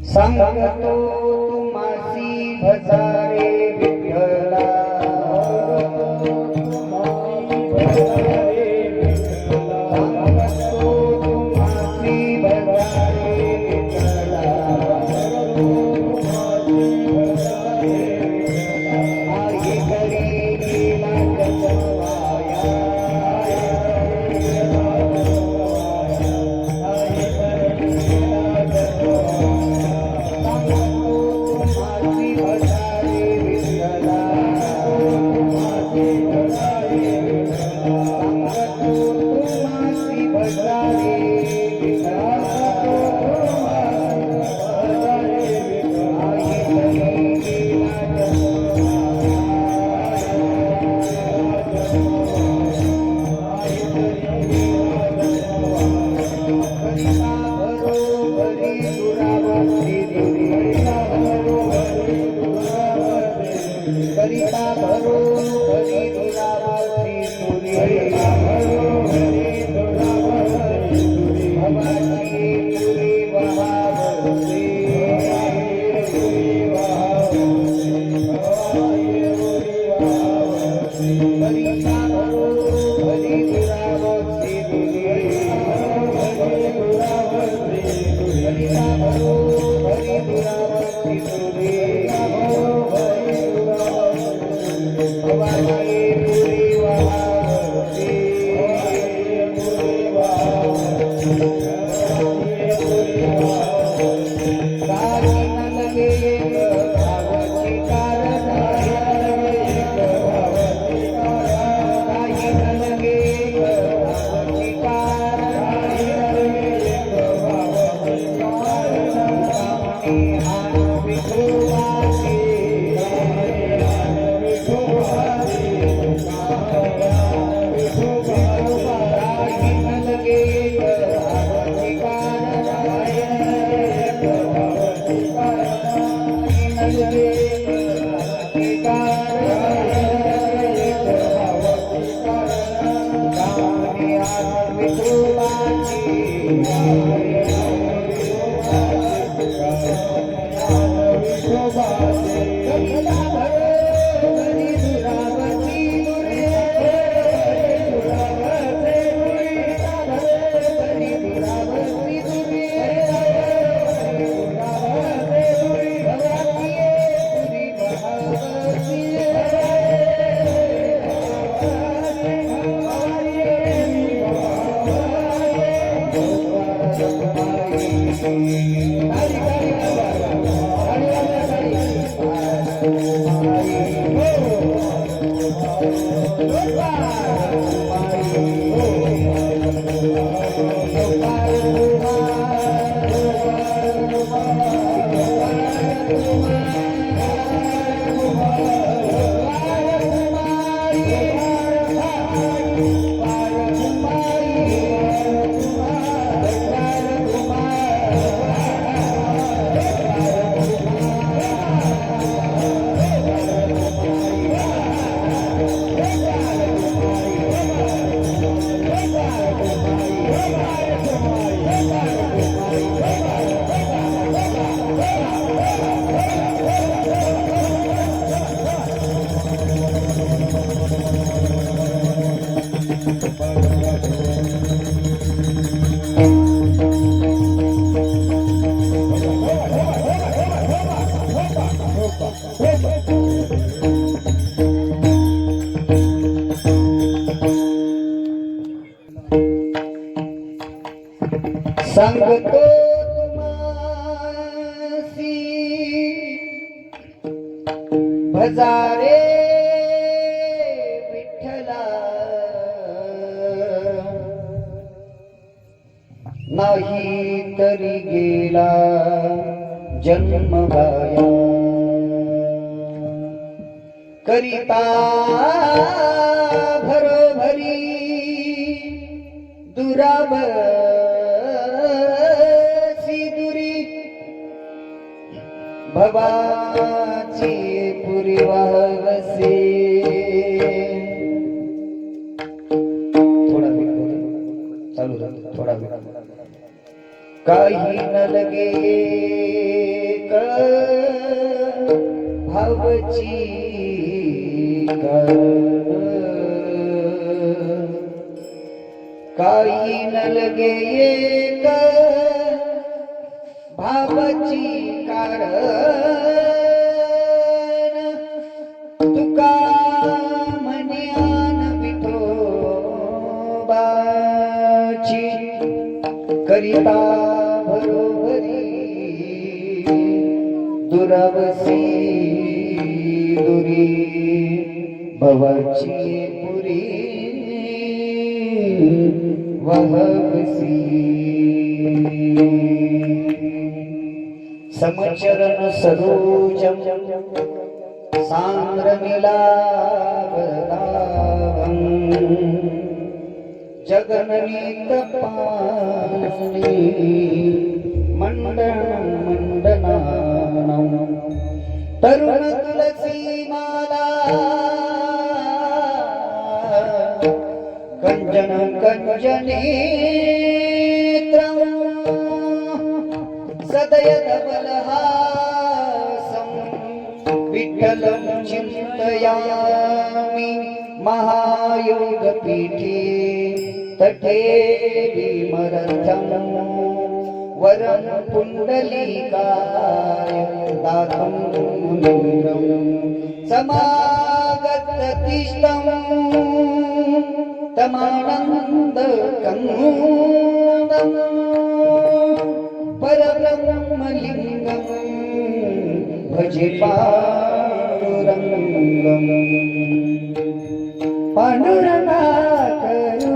सांगतो तुम्हासी भजारे विठ्ठला सांगतो तुम्हासी भजारे विठ्ठला आई घरी गेला जगवाया करिता भरो हरि दुरावती सूरी करिता भरो हरि दुरावती सूरी सांगतो तुम्हासी भजारे विठ्ठला नाही तरी गेला जन्म गाया करिता भरोभरी दुराबसी दुरी भवाची पुरी वाहवसे थोडा वेळ चालू राहतो थोडा वेळ काही न लगे क भावची काही न लगे एक भावची कारण तुका मन्यान विठोबाची करिता भरोभरी दुरावसी दुरी भवाची पुरी वहवसी समचरण सरोजम सांद्रनीलावदावं जगननीत पाणि मंडनं मंडनानं तरुण तुलसी माला कंजन कंजनेत्रं सदयत बलहासं विठ्ठलं चिन्तयामि महायोगपीठे तटे विमरथं वरं पुण्डलीकाय दातं मुनिरं समागततिष्ठं तमानन्दकन्दं परब्रह्मलिङ्गं भजे पाण्डुरङ्गं पाण्डुरङ्गाकरु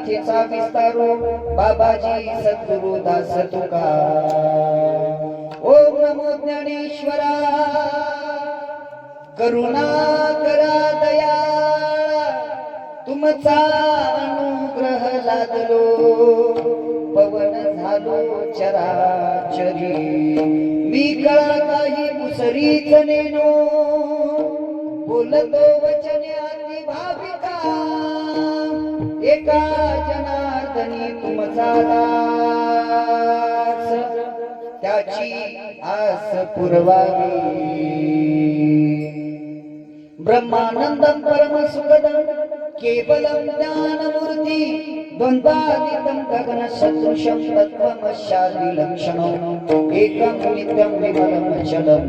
कथेचा विस्तारो बाबाजी सद्गुरु दास तुका. ओम नमो ज्ञानेश्वरा करुणा करा दयाळा तुमचा अनुग्रह लादलो पवन झालो चराचरी मी कळा काही कुसरीच नेनो बोलतो वचने अति भाविका एका जनार्दनी तुमचा दास त्याची आस पुरवावी. ब्रह्मानंदं परमसुखदं केवलं ज्ञानमूर्ति द्वन्द्वातीतं गगनसदृशं तत्त्वमस्यादिलक्षणम् एकं नित्यं विमलमचलं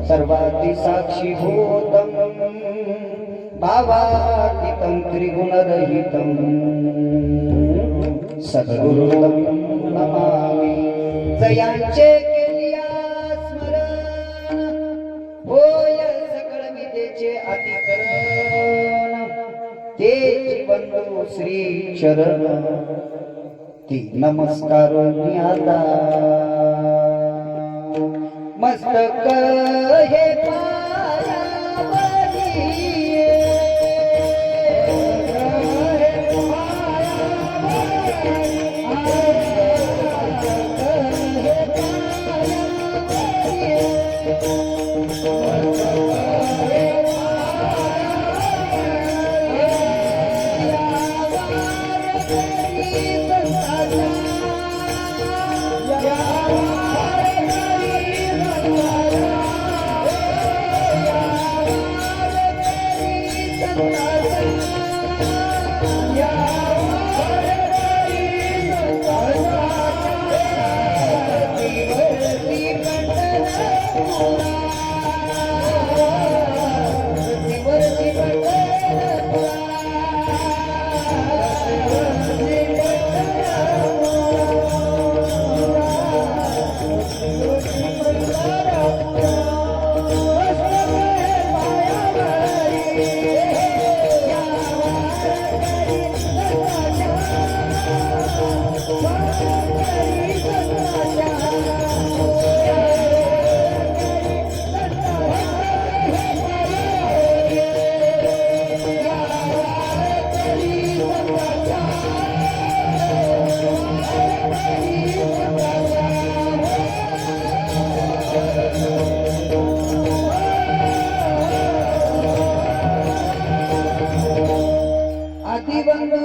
सर्वादिसाक्षिभूतं भावातीतं त्रिगुणरहितं सद्गुरुं नमामि. जयांचे केलिया स्मरण होय सकळ विद्येचे अधिकरण ते जीवनो श्री चरण ती नमस्कार आता मस्तक हे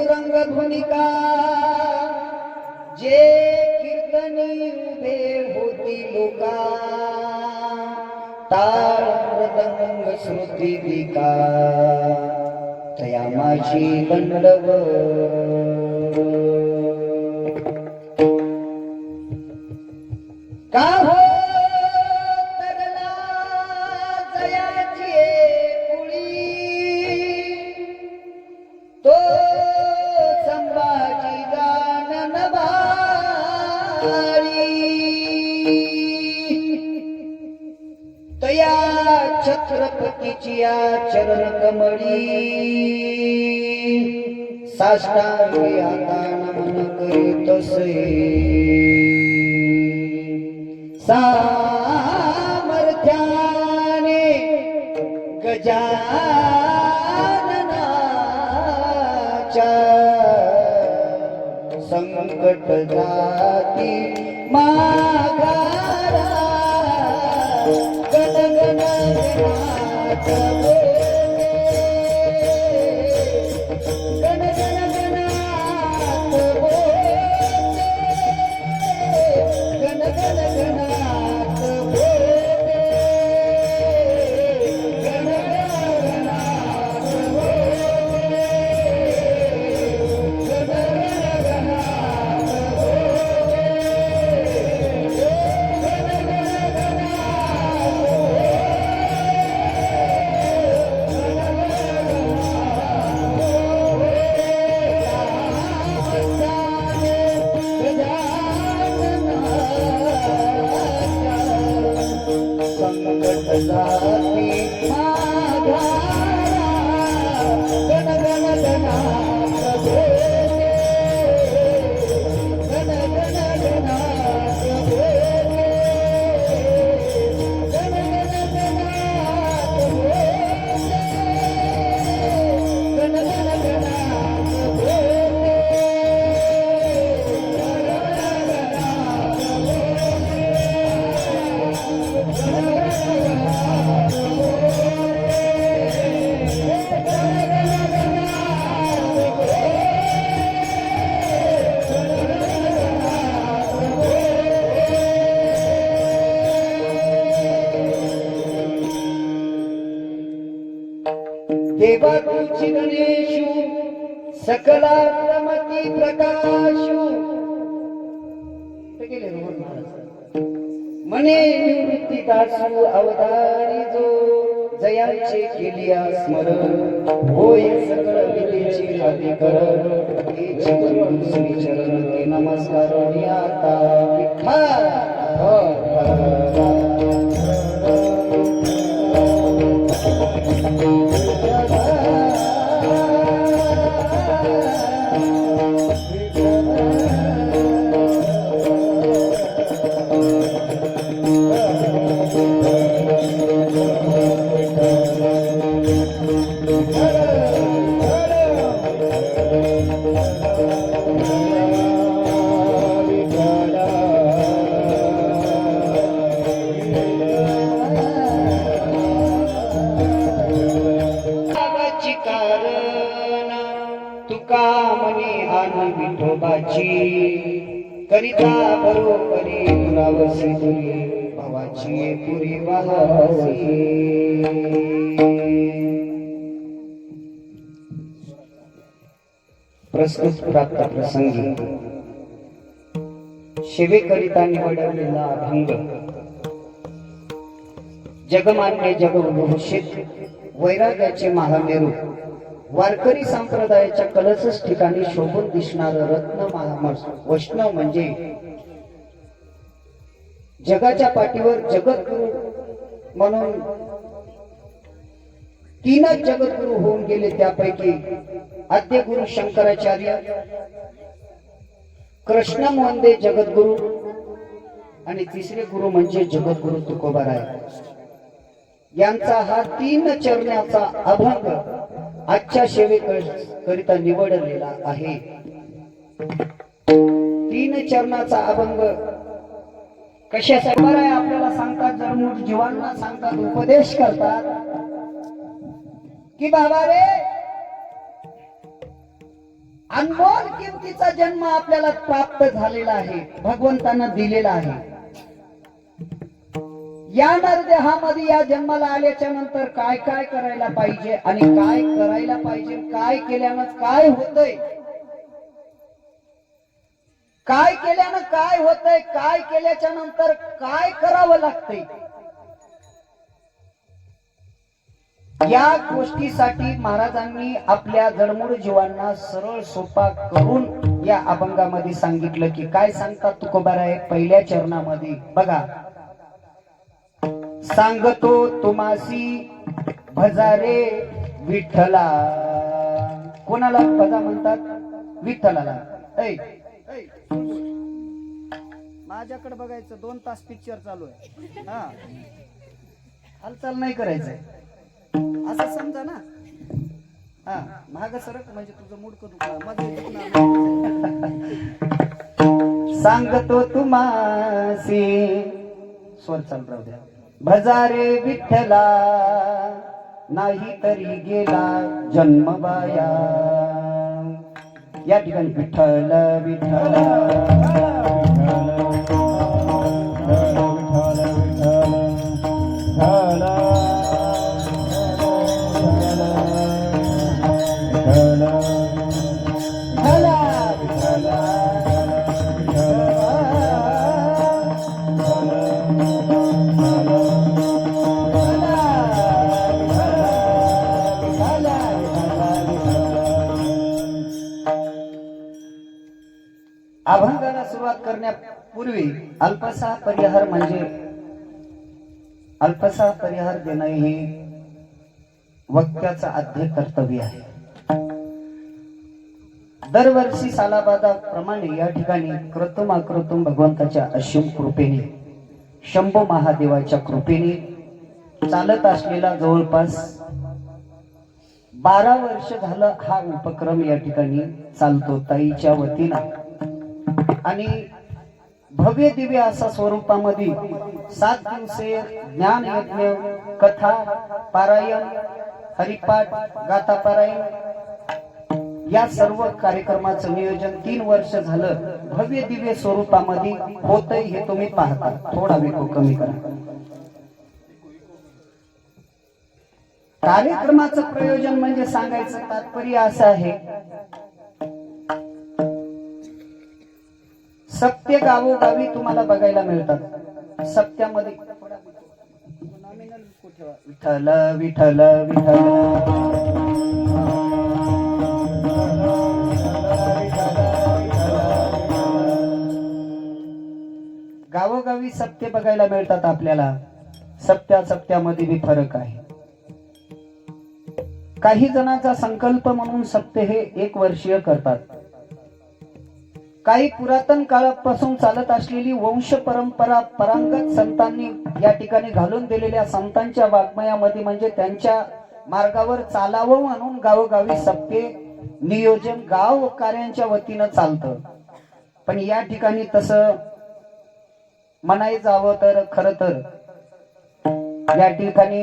रंगधुनिका जे कीर्तनी उभे होती लोका ताळ मृदंग श्रुती विका तया माझी दंडव का हो तरला जयाची कुळी तो संभाजी गानन भारी तया छत्रपतीची चरण कमळी साष्टांगी आता नमन करीतसे सामर्थ्याने गजाननाच्या संकट जाती माघारा गण गण गणात गण गण गणात गण गण गणात गण जाती माघारा गण गण गणात देवा तुझी गणेशु सकला रमती प्रकाशु गेले मने निवृत्ती दासू अवतारी जो जयांचे केलिया स्मरण होय सकळ विधीची अधिकरण तेची करून श्री चरण ते नमस्कार आता विठ्ठल तुका मने आणि विठोबाची करिता बरोबरी दुरावसी तुरी भावाची पुरी वाहसी प्रस्तुत प्राप्त प्रसंगी शिवेकरिता निवडलेला अभंग जगमान्य जगभूषित वैराग्याचे महामेरू वारकरी संप्रदायाच्या कलसच ठिकाणी शोभून दिसणार रत्न महामस वैष्णव म्हणजे जगाच्या पाठीवर जगद्गुरु म्हणून तीनच जगद्गुरु होऊन गेले त्यापैकी आद्य गुरु शंकराचार्य कृष्ण मोहनदे जगद्गुरु आणि तिसरे गुरु म्हणजे जगद्गुरु तुकोबाराय यांचा हा 3 चरणाचा अभंग आजच्या सेवेकरिता निवडलेला आहे 3 चरणाचा अभंग कशासाठी आहे आपल्याला सांगतात जडमूड जीवांना सांगतात उपदेश करतात की बाबा रे अनमोल किमतीचा जन्म आपल्याला प्राप्त झालेला आहे भगवंतानं दिलेला आहे या नरदेहामध्ये या जन्माला आल्याच्या नंतर काय काय करायला पाहिजे आणि काय करायला पाहिजे काय केल्यानं काय होतंय काय केल्यानं काय होतंय काय केल्याच्या नंतर काय करावं लागतंय या गोष्टीसाठी महाराजांनी आपल्या जडमूड जीवांना सरळ सोपा करून या अभंगामध्ये सांगितलं की काय सांगतात तुकोबाराय पहिल्या चरणामध्ये बघा सांगतो तुम्हासी भजारे विठ्ठला कोणाला भजा म्हणतात विठ्ठलाला माझ्याकडे बघायचं 2 तास पिक्चर चालू आहे हा हालचाल नाही करायचंय असं समजा ना हा माग सरक म्हणजे तुझं मुडकं दुखणार सांगतो तुम्हासी स्वर चालू राहू द्या भजारे विठ्ठला नाही तरी गेला जन्म बाया या ठिकाणी विठ्ठल विठ्ठल अभंगाला सुरुवात करण्यापूर्वी अल्पसा परिहार म्हणजे अल्पसा परिहार देणं हे वक्त्याचं आद्य कर्तव्य आहे दरवर्षी सालाबादाप्रमाणे या ठिकाणी कृतम अकृतम भगवंताच्या असीम कृपेने शंभू महादेवाच्या कृपेने चालत असलेला जवळपास 12 वर्ष झालं हा उपक्रम या ठिकाणी चालतो ताईच्या वतीनं आणि भव्य दिव्य असा स्वरूपामध्ये 7 दिवसीय ज्ञान यज्ञ कथा पारायण हरिपाठ गाथा पारायण या सर्व कार्यक्रमाचं नियोजन 3 वर्ष झालं भव्य दिव्य स्वरूपामध्ये होतंय हे तुम्ही पाहता थोडा वेळ कमी करा कार्यक्रमाचं प्रयोजन म्हणजे सांगायचं तात्पर्य असं आहे, सत्य गावोगावी तुम्हाला बघायला मिळतात. सत्यामध्ये विठ्ठल विठ्ठल विठ्ठल गावोगावी सत्य बघायला मिळतात आपल्याला. सत्यामध्ये बी फरक आहे. काही जणांचा संकल्प म्हणून सत्य हे 1 वर्षीय करतात. काही पुरातन काळापासून चालत असलेली वंश परंपरा परांगत संतांनी या ठिकाणी घालून दिलेल्या संतांच्या वाङ्मयामध्ये म्हणजे त्यांच्या मार्गावर चालावं म्हणून गावोगावी सत्य नियोजन गाव कार्यांच्या वतीनं चालतं. पण या ठिकाणी तसं म्हणायचं जावं तर खर तर या ठिकाणी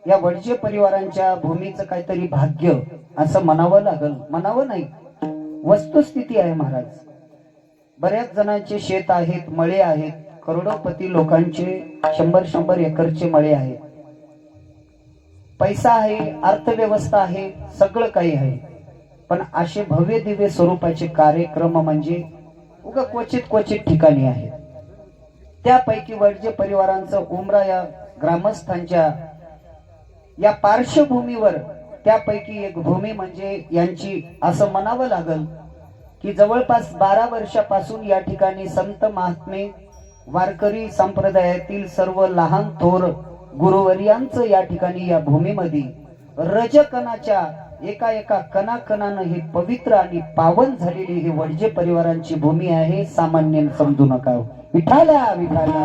या वडजे परिवारांच्या भूमीचं काहीतरी भाग्य असं म्हणावं लागल. म्हणावं नाही, वस्तुस्थिती आहे महाराज. बऱ्याच जणांचे शेत आहेत, मळे आहेत, करोडोपती लोकांचे 100 एकरचे मळे आहेत, पैसा आहे, अर्थव्यवस्था आहे, सगळं काही आहे. पण असे भव्य दिव्य स्वरूपाचे कार्यक्रम म्हणजे उगा क्वचित ठिकाणी आहेत. त्यापैकी वडजे परिवारांचं उमरा या ग्रामस्थांच्या या पार्श्वभूमीवर त्यापैकी एक भूमी म्हणजे यांची असं म्हणावं लागल की जवळपास 12 वर्षापासून या ठिकाणी संत महात्मे वारकरी संप्रदायातील सर्व लहान थोर गुरुवर्यांचं या ठिकाणी या भूमीमध्ये रजकणाच्या एका कणाकणानं ही पवित्र आणि पावन झालेली ही वडजे परिवारांची भूमी आहे. सामान्य समजू नका. विठाला विठाला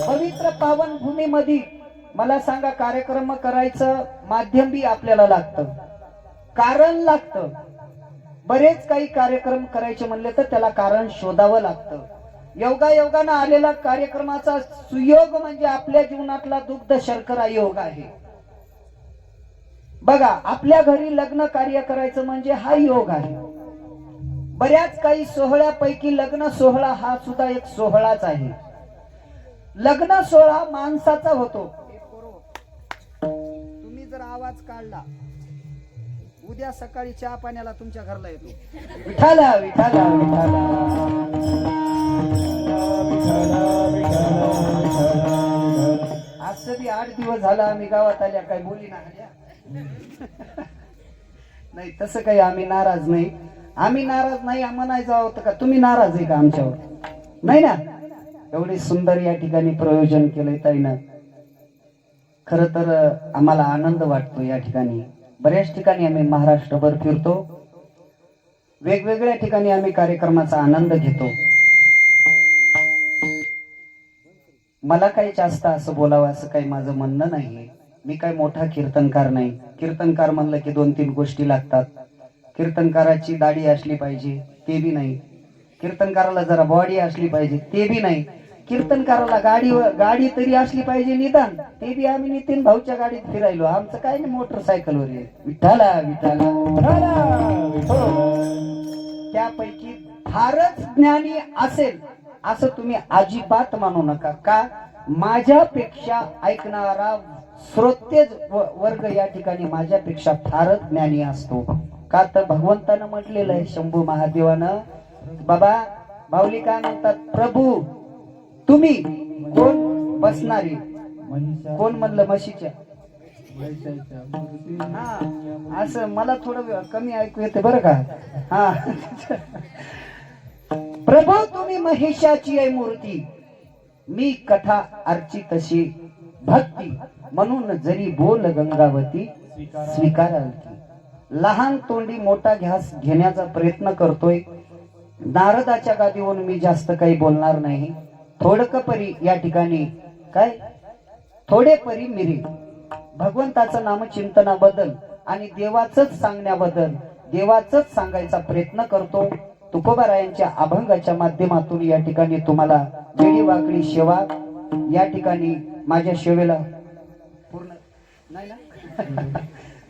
पवित्र पावन भूमीमध्ये मला सांगा, कार्यक्रम करायचं माध्यम बी आपल्याला लागतं, कारण लागतं. बरेच काही कार्यक्रम करायचे म्हणले तर त्याला कारण शोधावं लागतं. योगायोगानं आलेला कार्यक्रमाचा सुयोग म्हणजे आपल्या जीवनातला दुग्ध शर्करा योग आहे. बघा, आपल्या घरी लग्न कार्य करायचं म्हणजे हा योग आहे. बऱ्याच काही सोहळ्यापैकी लग्न सोहळा हा सुद्धा एक सोहळाच आहे. लग्न सोहळा माणसाचा होतो. तुम्ही जर आवाज काढला, उद्या सकाळी चहा पाण्याला तुमच्या घरला येतो. विठाला विठाला विठाला असं बी 8 दिवस झाला आम्ही गावात आल्या, काही बोली नाही. तसं काही आम्ही नाराज नाही. आम्ही नाराज नाही म्हणायचं होतं का? तुम्ही नाराज आहे का आमच्यावर? नाही ना. एवढे सुंदर या ठिकाणी प्रयोजन केलंय ताईनं. खर तर आम्हाला आनंद वाटतो. या ठिकाणी बऱ्याच ठिकाणी आम्ही महाराष्ट्रभर फिरतो, वेगवेगळ्या ठिकाणी आम्ही कार्यक्रमाचा आनंद घेतो. मला काही जास्त असं बोलावं असं काही माझं म्हणणं नाही. मी काही मोठा कीर्तनकार नाही. कीर्तनकार म्हणलं की 2-3 गोष्टी लागतात. कीर्तनकाराची दाढी असली पाहिजे, ते बी नाही. कीर्तनकाराला जरा बॉडी असली पाहिजे, ते बी नाही. कीर्तनकाराला गाडी तरी असली पाहिजे निदान, ते बी आम्ही नितीन भाऊच्या गाडीत फिरायलो. आमचं काय नाही, मोटरसायकलवर आहे. विठाला विठाला त्यापैकी फारच ज्ञानी असेल असं तुम्ही अजिबात मानू नका. का? माझ्यापेक्षा ऐकणारा श्रोते वर्ग या ठिकाणी माझ्यापेक्षा फारच ज्ञानी असतो. का तर भगवंतानं म्हटलेलं आहे, शंभू महादेवानं, बाबा बावली काय म्हणतात, प्रभू तुम्ही कोण बसणारी, कोण म्हणलं म्हशीच्या, हा असं मला थोडं कमी ऐकू येते बरं का. हा प्रभू तुम्ही महिषाची आहे मूर्ती, मी कथा अर्ची तशी भक्ती, म्हणून जरी बोल गंगावती स्वीकारालती. लहान तोंडी मोठा घ्यास घेण्याचा प्रयत्न करतोय. नारदाच्या गादीवरून मी जास्त काही बोलणार नाही. थोडकपरी या ठिकाणी काय थोडे परी मिरी भगवंताचं नाम चिंतनाबद्दल आणि देवाचंच सांगण्याबद्दल, देवाचंच सांगायचा प्रयत्न करतो. तुकोबारायांच्या अभंगाच्या माध्यमातून या ठिकाणी तुम्हाला वेळी वाकडी सेवा या ठिकाणी माझ्या सेवेला पूर्ण नाही ना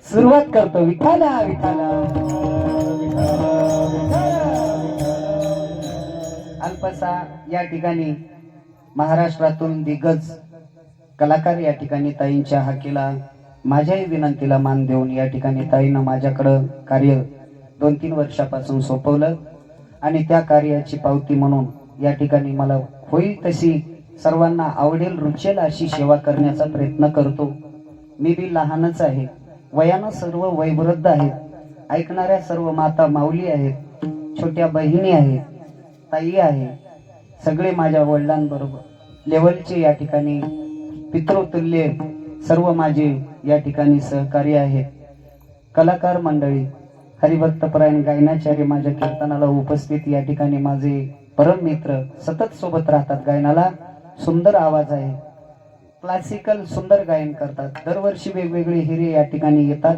सुरुवात करतो. विठाला विठाला अल्पसा या ठिकाणी महाराष्ट्रातून दिग्गज कलाकार या ठिकाणी ताईंच्या हाकेला माझ्याही विनंतीला मान देऊन या ठिकाणी ताईनं माझ्याकडं कार्य 2-3 वर्षापासून सोपवलं आणि त्या कार्याची पावती म्हणून या ठिकाणी मला होईल तशी सर्वांना आवडेल रुचेल अशी सेवा करण्याचा प्रयत्न करतो. मी बी लहानच आहे, वयानं सर्व वयोवृद्ध आहेत, ऐकणाऱ्या सर्व माता माऊली आहेत, छोट्या बहिणी आहेत, ताई आहे, सगळे माझ्या वडिलांबरोबर लेवलचे या ठिकाणी पितृतुल्य सर्व माझे या ठिकाणी सहकारी आहेत. कलाकार मंडळी, हरिभक्तपरायण गायनाचार्य माझ्या कीर्तनाला उपस्थित या ठिकाणी माझे परम मित्र सतत सोबत राहतात. गायनाला सुंदर आवाज आहे, क्लासिकल सुंदर गायन करतात. दरवर्षी वेगवेगळे हिरे या ठिकाणी येतात.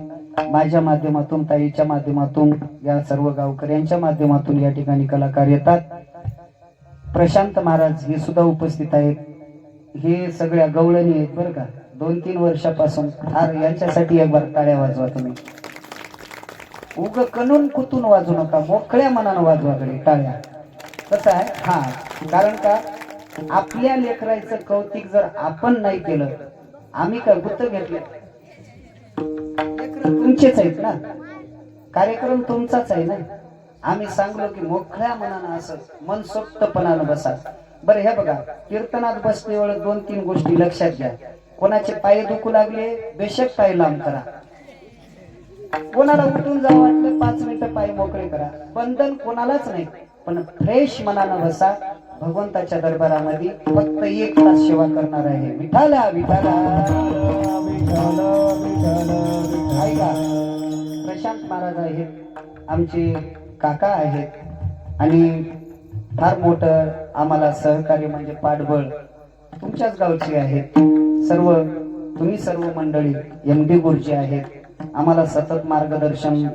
माझ्या माध्यमातून, ताईच्या माध्यमातून, या सर्व गावकऱ्यांच्या माध्यमातून या ठिकाणी कलाकार येतात. प्रशांत महाराज हे सुद्धा उपस्थित आहेत. हे सगळ्या गवळणी आहेत बरं का. 2-3 वर्षापासून यांच्यासाठी एक बार टाळ्या वाजवा तुम्ही. उग कणून कुतून वाजू नका, मोकळ्या मनानं वाजवाकडे टाळ्या. कसं आहे हा, कारण का आपल्या लेकराचं कौतिक जर आपण नाही केलं, आम्ही काय गुत्त घेतले? लेकर तुमचेच आहेत ना, कार्यक्रम तुमचाच आहे ना. आम्ही सांगलो की मोकळ्या मनानं असं मनसोक्तपणानं बसा. बरं हे बघा, कीर्तनात बसते वेळ 2-3 गोष्टी लक्षात घ्या. कोणाचे पाय दुखू लागले, बेशक पाय लांब करा. कोणाला उठून जावं वाटलं 5 मिनिटं पाय मोकळे करा. बंधन कोणालाच नाही, पण फ्रेश मनानं बसा. भगवंताच्या दरबारामध्ये फक्त 1 तास सेवा करणार आहे. विठाला विठाला ऐका, प्रशांत महाराज आहेत, आमचे काका आहेत आणि फार मोठं आम्हाला सहकार्य म्हणजे पाठबळ तुमच्याच गावचे आहेत. सर्व तुम्ही सर्व मंडळी MD गुरुजी आहेत, आम्हाला सतत मार्गदर्शन.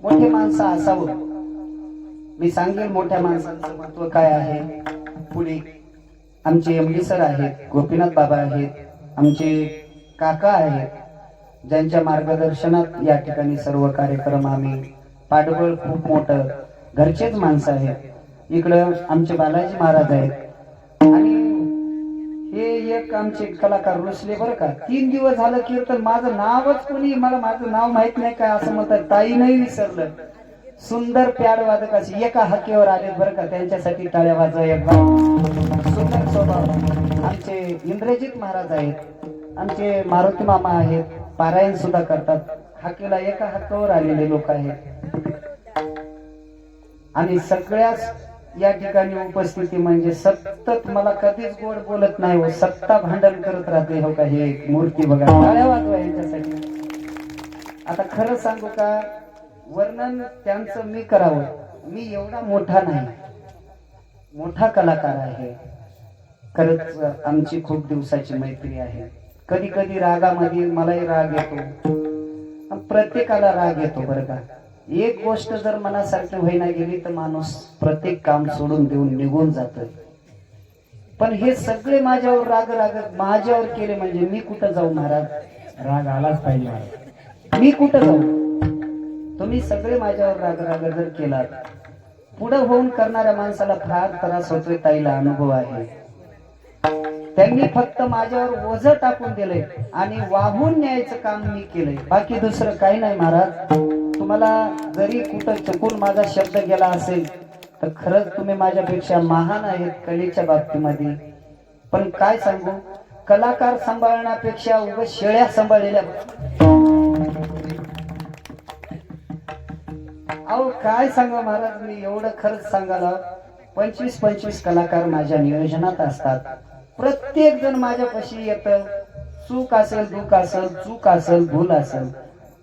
मोठे माणसं असावं, मी सांगेल मोठ्या माणसांचं महत्व काय आहे. पुढे आमचे MD सर आहेत, गोपीनाथ बाबा आहेत, आमचे काका आहेत, ज्यांच्या मार्गदर्शनात या ठिकाणी सर्व कार्यक्रम आम्ही पाठबळ खूप मोठं घरचेच माणसं आहेत. इकडं आमचे बालाजी महाराज आहेत आणि हे एक आमचे कलाकार रुसले बरं का. 3 दिवस झालं कीर्तन, माझं नावच कोणी, मला माझं नाव माहित नाही काय असं म्हणतात. ताई नाही विसरलं. सुंदर प्याड वादक असे एका हाकेवर आले बरं का, त्यांच्यासाठी टाळ्या वाजवा एकदा. सुंदर स्वभाव. आमचे इंद्रजित महाराज आहेत, आमचे मारुती मामा आहेत, पारायण सुद्धा करतात. हाकेला एका हातावर आलेले लोक आहेत आणि सगळ्याच या ठिकाणी उपस्थिती म्हणजे सतत मला कधीच गोड बोलत नाही हो, सत्ता भांडण करत राहते. हो का, हे मूर्ती बघा, टाळ्या वाजवा यांच्यासाठी. आता खरं सांगू का, वर्णन त्यांचं मी करावं, मी एवढा मोठा नाही, मोठा कलाकार आहे. खरंच आमची खूप दिवसाची मैत्री आहे. कधी कधी रागामध्ये मलाही राग येतो, प्रत्येकाला राग येतो बरं का. एक गोष्ट जर मनासारखी होईना गेली तर माणूस प्रत्येक काम सोडून देऊन निघून जातोय. पण हे सगळे माझ्यावर राग माझ्यावर केले म्हणजे मी कुठं जाऊ महाराज? राग आलाच पाहिजे महाराज, मी कुठं जाऊ? तुम्ही सगळे माझ्यावर राग जर केलात, पुढं होऊन करणाऱ्या माणसाला फार त्रास होतोय. ताईला अनुभव आहे. त्यांनी फक्त माझ्यावर ओझं टाकून दिलंय आणि वाहून न्यायचं काम मी केलंय, बाकी दुसरं काही नाही महाराज. तुम्हाला जरी कुठं चुकून माझा शब्द गेला असेल तर खरंच तुम्ही माझ्यापेक्षा महान आहेत कलेच्या बाबतीमध्ये. पण काय सांगू, कलाकार सांभाळण्यापेक्षा उगाच शेळ्या सांभाळलेल्या. अहो काय सांगा महाराज, मी एवढं खरंच सांगायला, 25-25 कलाकार माझ्या नियोजनात असतात. प्रत्येक जण माझ्यापाशी येतं. चूक असेल, दुःख असेल, चूक असेल, भूल असेल,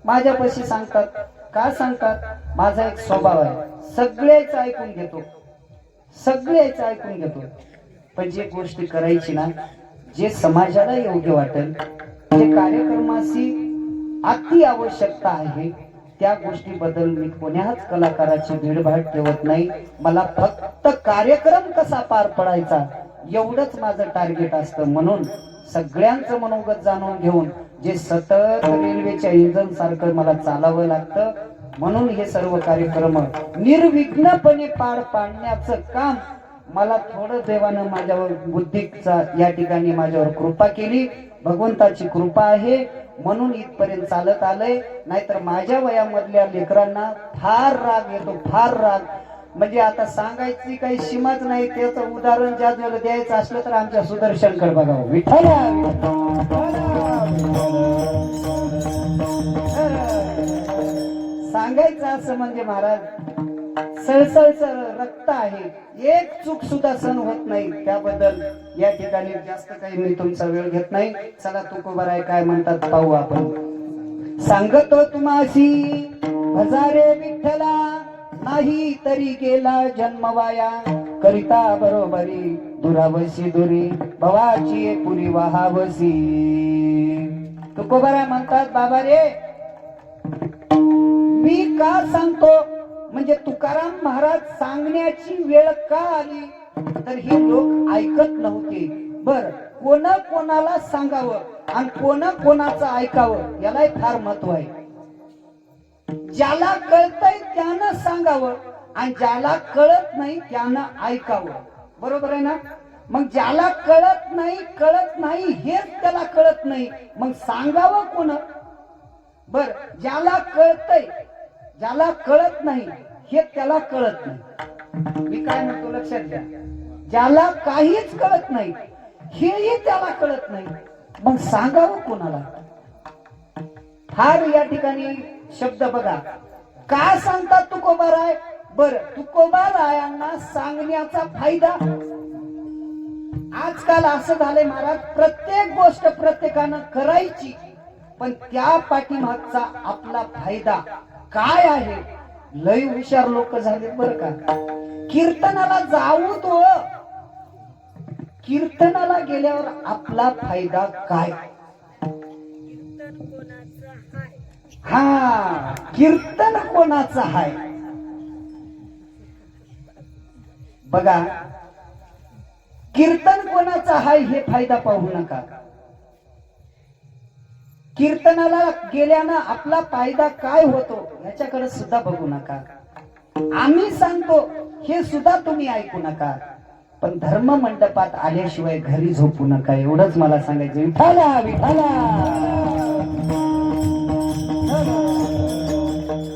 माझ्यापाशी सांगतात. का सांगतात? माझा एक स्वभाव आहे, सगळ्याच ऐकून घेतो, सगळ्याच ऐकून घेतो. पण जे गोष्टी करायची ना, जे समाजाला योग्य वाटेल, जे कार्यक्रमाची अति आवश्यकता आहे, त्या गोष्टीबद्दल मी कोण्याच कलाकाराची भीडभाड ठेवत नाही. मला फक्त कार्यक्रम कसा पार पडायचा एवढंच माझं टार्गेट असतं. म्हणून सगळ्यांचं मनोगत जाणून घेऊन जे सतत रेल्वेच्या इंजन सारखं मला चालावं लागतं, म्हणून हे सर्व कार्यक्रम निर्विघ्नपणे पार पाडण्याचं काम मला थोडं देवानं माझ्यावर बुद्धीचा या ठिकाणी माझ्यावर कृपा केली, भगवंताची कृपा आहे म्हणून इथपर्यंत चालत आलंय. नाहीतर माझ्या वयामधल्या लेकरांना फार राग येतो, फार राग. म्हणजे आता सांगायची काही सीमाच नाही. त्याचं उदाहरण ज्या ज्याला द्यायचं असलं तर आमच्या सुदर्शनकडे बघावं. विठ्ठला सांगायचं असं म्हणजे महाराज सळसळचं रक्त आहे, एक चूक सुद्धा सहन होत नाही. त्याबद्दल या ठिकाणी जास्त काही मी तुमचा वेळ घेत नाही. चला तुकोबाराय काय म्हणतात पाहू आपण. सांगतो तुम्हासी हजारे विठ्ठला, नाही तरी गेला जन्मवाया. करिता बरोबरी दुरावशी दुरी, भवाची पुरी वाहावसी. तुकोबाराय म्हणतात बाबा रे, मी का सांगतो म्हणजे तुकाराम महाराज सांगण्याची वेळ का आली तर हे लोक ऐकत नव्हते. बर कोणाला सांगावं आणि कोणाचं ऐकावं याला फार महत्व आहे. ज्याला कळतंय त्यानं सांगावं आणि ज्याला कळत नाही त्यानं ऐकावं. बरोबर आहे ना? मग ज्याला कळत नाही हेच त्याला कळत नाही, मग सांगावं कोण? बर ज्याला कळतंय, ज्याला कळत नाही हे त्याला कळत नाही. मी काय म्हणतो लक्षात घ्या, ज्याला काहीच कळत नाही हेही त्याला कळत नाही, मग सांगावं कोणाला? फार या ठिकाणी शब्द बघा का सांगतात तुकोबाराय. बर तुकोबारायांना सांगण्याचा फायदा. आजकाल असं झालंय महाराज, प्रत्येक गोष्ट प्रत्येकानं करायची, पण त्या पाठीमागचा आपला फायदा काय आहे? लय हुशार लोक झाले बर का. कीर्तनाला जाऊ तो, कीर्तनाला गेल्यावर आपला फायदा काय? हा कीर्तन कोणाचं आहे बघा. कीर्तन कोणाचं आहे हे फायदा पाहू नका. कीर्तनाला गेल्यानं आपला फायदा काय होतो याच्याकडे सुद्धा बघू नका. आम्ही सांगतो हे सुद्धा तुम्ही ऐकू नका. पण धर्म मंडपात आल्याशिवाय घरी झोपू नका, एवढंच मला सांगायचं. विठाला विठाला.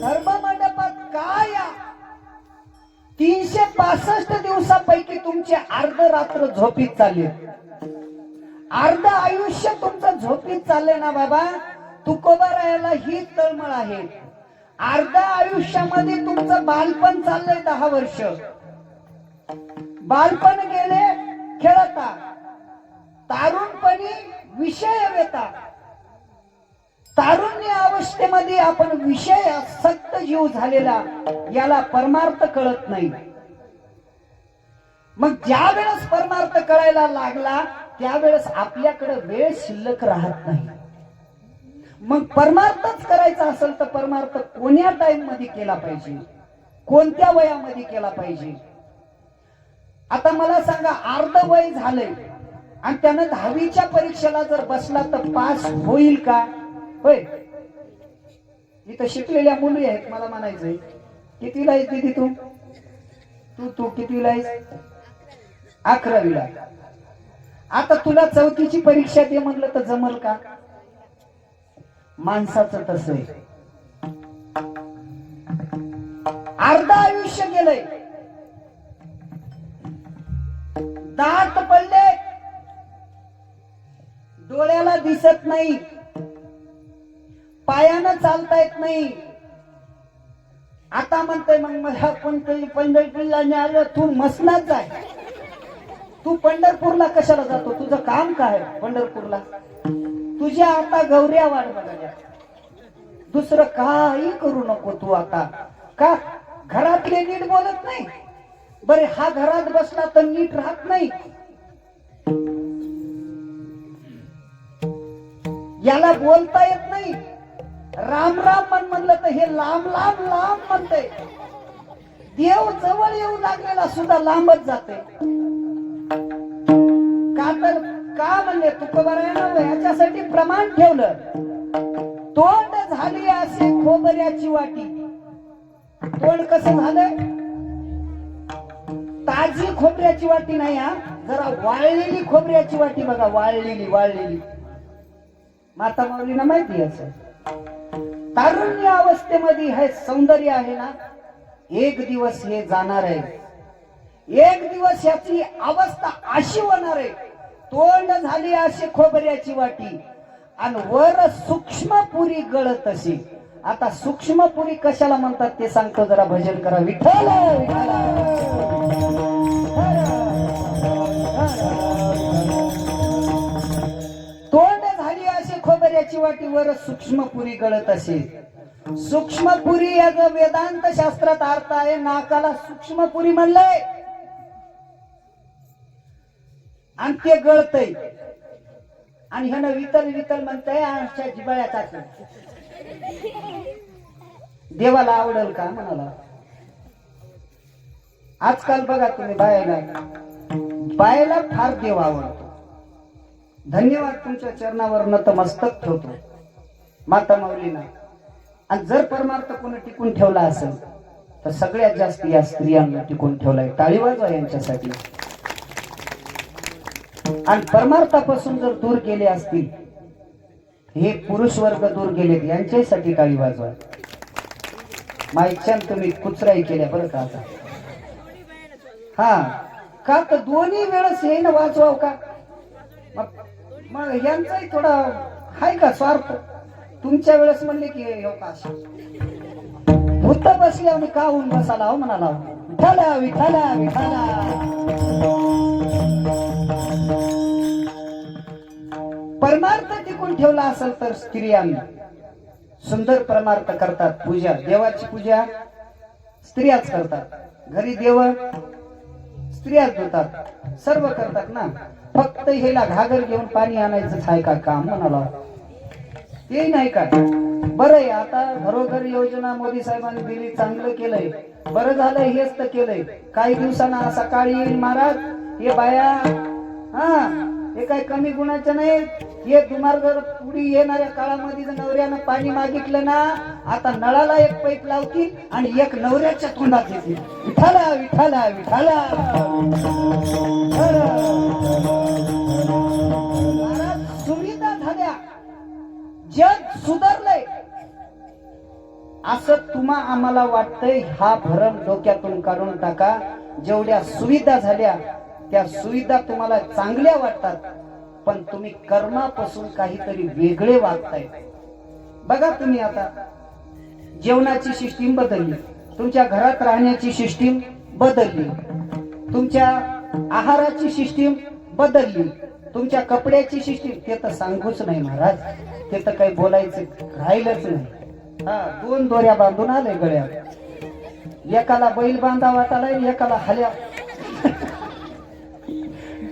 धर्म मंडपात काय 365 दिवसापैकी तुमचे अर्ध रात्र झोपीत चालले, अर्ध आयुष्य तुमचं झोपीत चाललंय ना बाबा. तुकोबारायाला ही तळमळ आहे. अर्ध आयुष्यामध्ये तुमचं बालपण चाललंय 10 वर्ष. बालपण गेले खेळता, तारुणपणी विषय व्यथा. तारुण्य अवस्थेमध्ये आपण विषय आसक्त जीव झालेला, याला परमार्थ कळत नाही. मग ज्या वेळेस परमार्थ कळायला लागला त्यावेळेस आपल्याकडे वेळ शिल्लक राहत नाही. मग परमार्थच करायचा असेल तर परमार्थ कोण्या टाइम मध्ये केला पाहिजे, कोणत्या वयामध्ये केला पाहिजे? आता मला सांगा, अर्ध वय झालंय आणि त्यानं 10वीच्या परीक्षेला जर बसला तर पास होईल का? होय. इथं शिकलेल्या मुली आहेत, मला म्हणायचंय कितीला आहेस दीदी तू? तू कितीला आहेस? 11वीला. आता तुला 4थीची परीक्षा दे म्हणलं तर जमल का? माणसाचं तसं आहे. अर्ध आयुष्य गेलंय, दात पडले, डोळ्याला दिसत नाही, पायानं चालता येत नाही. आता म्हणतोय मग मला पंढरपूरला न्यायला, तू मसनात जाय. तू पंढरपूरला कशाला जातो? तुझं काम काय पंढरपूरला? तुझ्या आता गौऱ्या वाढ बघा, दुसरं काही करू नको तू आता. का? घरातले नीट बोलत नाही. बरे हा घरात बसला तर नीट राहत नाही. याला बोलता येत नाही. राम राम म्हणलं तर हे लांब लांब लांब म्हणते. देव जवळ येऊ लागलेला सुद्धा लांबच जाते. का तर का म्हणले तुकोबारायानं याच्यासाठी प्रमाण ठेवलं. तोंड झाली असे खोबऱ्याची वाटी. तोंड कसं झालंय? ताजी खोबऱ्याची वाटी नाही हा, जरा वाळलेली खोबऱ्याची वाटी बघा, वाळलेली माता माऊलींना माहिती असं. तारुण्य अवस्थेमध्ये हे सौंदर्य आहे ना, एक दिवस हे जाणार आहे, एक दिवस याची अवस्था अशी होणार आहे, तोंड झाली अशी खोबऱ्याची वाटी आणि वर सूक्ष्मपुरी गळत अशी. आता सूक्ष्मपुरी कशाला म्हणतात ते सांगतो, जरा भजन करा. विठ्ठल तोंड झाली अशी खोबऱ्याची वाटी, वर सूक्ष्मपुरी गळत असे. सूक्ष्मपुरी याचा वेदांत शास्त्रात अर्थ आहे, नाकाला सूक्ष्मपुरी म्हणलंय आणि ते गळतय. आणि ह्यानं वितल म्हणताय आमच्या जिबाळ्याचा. देवाला आवडेल का म्हणाला? आजकाल बघा तुम्ही बायला फार देव आवडतो. धन्यवाद, तुमच्या चरणावर नतमस्तक ठेवतो माता माऊलींना. आणि जर परमार्थ कोणी टिकून ठेवला असेल तर सगळ्यात जास्त या स्त्रियांना टिकून ठेवलाय. टाळी वाजवा यांच्यासाठी. आणि परमार्थापासून जर दूर गेले असतील, हे पुरुष वर्ग दूर गेलेत, यांच्यासाठी टाळी वाजवा. माईच्यान तुम्ही कुचराई केल्या बरं का आता. हा का तर दोन्ही वेळेस येईन वाजवाव का? मग यांचाही थोडा हाय का स्वार्थ. तुमच्या वेळेस म्हणले की हो का भूत बसल्या आणि का होऊन बसाला हो म्हणाला. विठाला विठाला विठाला. परमार्थ टिकून ठेवला असेल तर स्त्रियांनी सुंदर परमार्थ करतात. पूजा, देवाची पूजा स्त्रियाच करतात. घरी देव स्त्रियाच धुतात, सर्व करतात ना. फक्त हेला घागर घेऊन पाणी आणायचंच आहे का काम म्हणाला? ते नाही का? बरं आहे, आता घरोघर योजना मोदी साहेबांनी दिली, चांगलं केलंय, बरं झालं. हेच तर केलंय. काही दिवसांना सकाळी येईल महाराज, हे बाया हा हे काय कमी गुणाचं नाही. हे तुम्हाला जर पुढे येणाऱ्या काळामध्ये जर नवऱ्यानं पाणी मागितलं ना, आता नळाला एक पाईप लावतील आणि एक नवऱ्याच्या तोंडात येतील. विठाला विठाला विठाला. सुविधा झाल्या, जग सुधारलंय असं तुम्हा आम्हाला वाटतंय. हा भरम डोक्यातून काढून टाका. जेवढ्या सुविधा झाल्या त्या सुविधा तुम्हाला चांगल्या वाटतात, पण तुम्ही कर्मापासून काहीतरी वेगळे वागताय. बघा तुम्ही आता जेवणाची सिस्टीम बदलली, तुमच्या घरात राहण्याची सिस्टीम बदलली, तुमच्या आहाराची सिस्टीम बदलली, तुमच्या कपड्याची सिस्टीम. ते तर सांगूच नाही महाराज, ते तर काही बोलायचं राहिलंच नाही. हा, 2 दोऱ्या बांधून आले गळ्यात. एकाला बैल बांधा वाटाला, एकाला हल्या.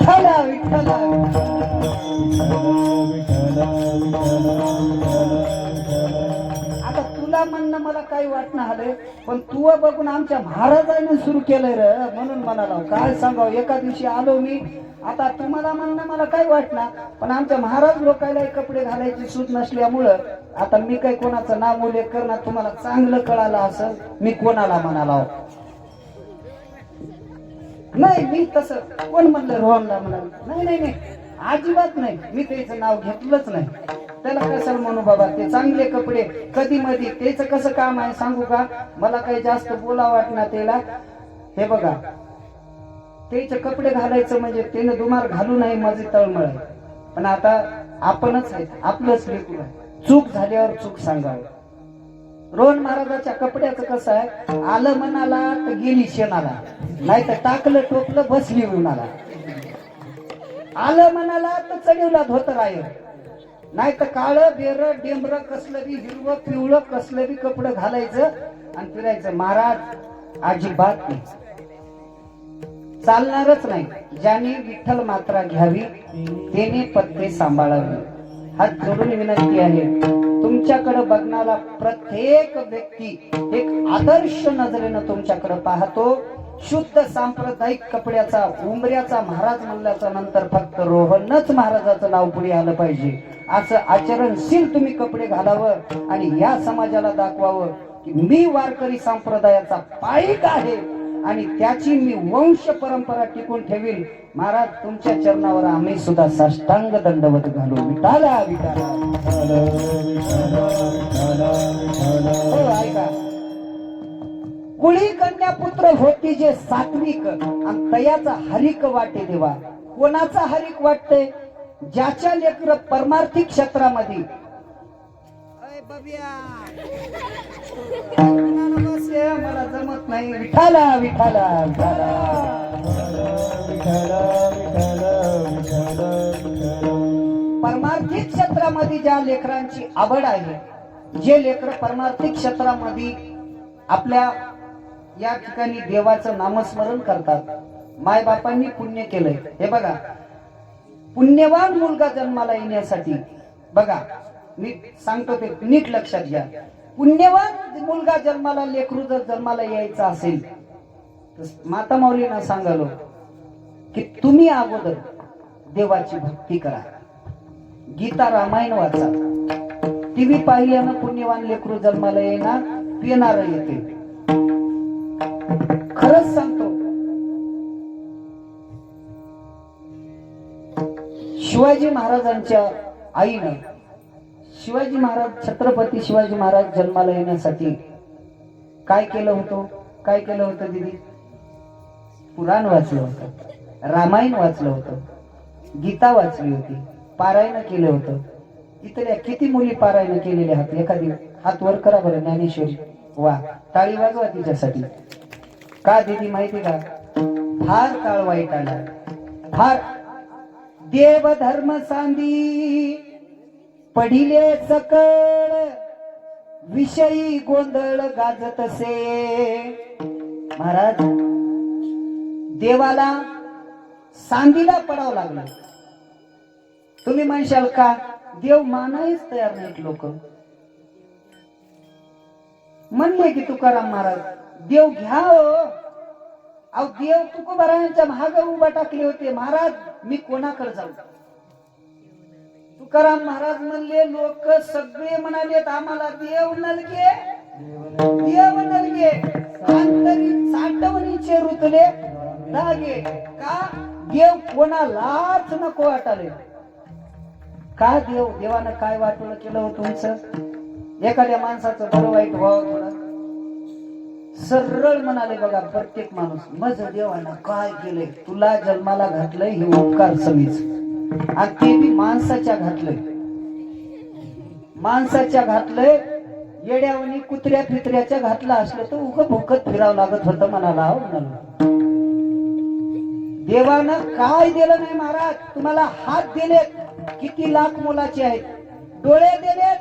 विठ्ठला आता तुला म्हणणं मला काही वाटणं आलंय, पण तू बघून आमच्या महाराजांनी सुरू केलंय रे, म्हणून म्हणाला. काय सांगावं, एका दिवशी आलो मी. आता तुम्हाला म्हणणं मला काय वाटणार, पण आमच्या महाराज लोकांना कपडे घालायची सूट नसल्यामुळं आता मी काही कोणाचं नाव उल्लेख करणार, तुम्हाला चांगलं कळालं असं मी कोणाला म्हणाला नाही. मी तसं कोण म्हणलं रोहनला म्हणाल? नाही नाही नाही, अजिबात नाही. मी त्याचं नाव घेतलंच नाही. त्याला कशाला म्हणू बाबा, ते चांगले कपडे कधी मध्ये त्याचं कसं काम आहे सांगू का? मला काही जास्त बोला वाटणार त्याला. हे बघा, त्याचे कपडे घालायचं म्हणजे त्याने दुमार घालू नये माझी तळमळ आहे. पण आता आपणच आहे, आपलंच लेकरू आहे. चूक झाल्यावर चूक सांगावं. रोहन महाराजाच्या कपड्याचं कसं आहे, आलं मनाला तर गेली शेणाला, नाही तर टाकलं टोपलं बसली उन्हाला. आलं मनाला तर चढवला धोतर आहे, नाही तर काळं बेर डेंबर कसलं बी हिरवं पिवळं कसलं बी कपडं घालायचं आणि फिरायचं. महाराज अजिबात नाही, चालणारच नाही. ज्याने विठ्ठल मात्रा घ्यावी त्याने पत्ते सांभाळावी. हात जोडून विनंती आहे, तुमच्याकडे बघणारा प्रत्येक व्यक्ती एक आदर्श नजरेनं तुमच्याकडे पाहतो. शुद्ध सांप्रदायिक कपड्याचा उंबऱ्याचा महाराज म्हणल्याच्या नंतर फक्त रोहनच महाराजाचं नाव पुढे आलं पाहिजे. असं आचरणशील तुम्ही कपडे घालावं आणि या समाजाला दाखवावं की मी वारकरी संप्रदायाचा पाईक आहे आणि त्याची मी वंश परंपरा टिकून ठेवील. महाराज तुमच्या चरणावर आम्ही सुद्धा साष्टांग दंडवत घालू. विठाला विठाला. हो ऐका, कुळी कन्या पुत्र होती जे सात्विक आणि तयाचा हरिक वाटे देवा. कोणाचा हरिक वाटते? ज्याच्या लेकर परमार्थिक क्षेत्रामध्ये. मला जमत नाही. विठाला विठाला विठाला. परमार्थिक क्षेत्रामध्ये ज्या लेकरांची आवड आहे, जे लेकर परमार्थिक क्षेत्रामध्ये आपल्या या ठिकाणी देवाचं नामस्मरण करतात, माय बापांनी पुण्य केलंय. हे बघा, पुण्यवान मुलगा जन्माला येण्यासाठी बघा मी सांगतो ते नीट लक्षात घ्या. पुण्यवान मुलगा जन्माला, लेकरू जर जन्माला यायचा असेल तर माता माऊलींना सांगालो की तुम्ही अगोदर देवाची भक्ती करा, गीता रामायण वाचा. टीव्ही पाहिल्यानं पुण्यवान लेकरू जन्माला येणार, पिणार येते. खरंच सांगतो, शिवाजी महाराजांच्या आईनं, शिवाजी महाराज, छत्रपती शिवाजी महाराज जन्माला येण्यासाठी काय केलं होतं? काय केलं होतं दीदी? पुराण वाचलं होतं, रामायण वाचलं होतं, गीता वाचली होती, पारायण केलं होतं. इथल्या किती मुली पारायण केलेले आहात? एखादी हात वर करा बरं. ज्ञानेश्वरी, वा, टाळी वाजवा तिच्यासाठी. का दीदी माहिती का? फार काळ वाईट आला, फार. देव धर्म सांदी पडिले सकळ, विषयी गोंधळ गाजत से. महाराज, देवाला सांदीला पडावं लागलं. तुम्ही म्हणशाल का? देव मानायच तयार नाहीत लोक. म्हणले की तुकाराम महाराज, देव घ्या हो. अहो देव तुकोबारायांच्या महाग उभा टाकले होते. महाराज मी कोणाकडे जाऊ? तुकाराम महाराज म्हणले, लोक सगळे म्हणालेत आम्हाला देव नलगे, देव नलगे. अंतरी साठवणीचे रुतले धागे. का? देव कोणालाच नको वाटाले. का देव? देवानं काय वाटवलं केलं हो तुमचं? एखाद्या माणसाचं बरं वाईट व्हावं थोडं सरळ म्हणाले बघा प्रत्येक माणूस, मज देवानं काय केलंय, तुला जन्माला घातलंय हे उपकार समीच. आणि ते बी माणसाच्या घातलंय, माणसाच्या घातलंय. येड्यावणी कुत्र्या फित्र्याच्या घातलं असलं तर उग भुकत फिरावं लागत होतं म्हणाला. हो म्हणाला, देवानं काय दिलं नाही महाराज? तुम्हाला हात दिलेत, किती लाख मोलाचे आहेत. डोळे दिलेत,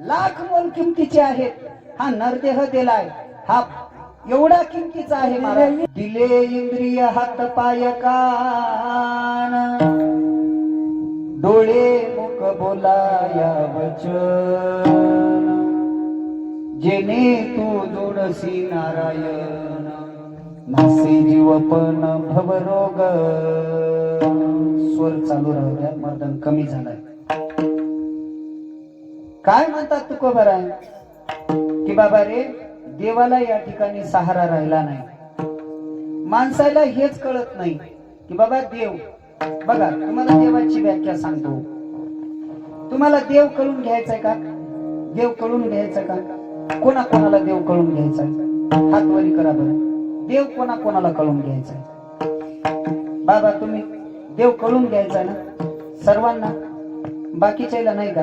लाख मोल किमतीचे आहेत. हा नरदेह दिलाय, हा एवढा किमतीचा आहे महाराज. दिले इंद्रिय, हात पाय कान, डोळे मुख बोलाया वचन, जेने तू जोडसी नारायण, नासे जीवपण भवरोग. स्वर चालू राहू द्या, मर्दन कमी झालाय. काय म्हणतात तुकोबाराय की बाबा रे, देवाला या ठिकाणी सहारा राहिला नाही. माणसाला हेच कळत नाही की बाबा देव, बघा तुम्हाला देवाची व्याख्या सांगतो. तुम्हाला देव कळून घ्यायचंय का? देव कळून घ्यायचं का? कोणा कोणाला देव कळून घ्यायचाय? हात वरी करा बरं. देव कोणा कोणाला कळून घ्यायचाय? बाबा तुम्ही देव कळून घ्यायचाय ना सर्वांना, बाकीच्याला नाही का?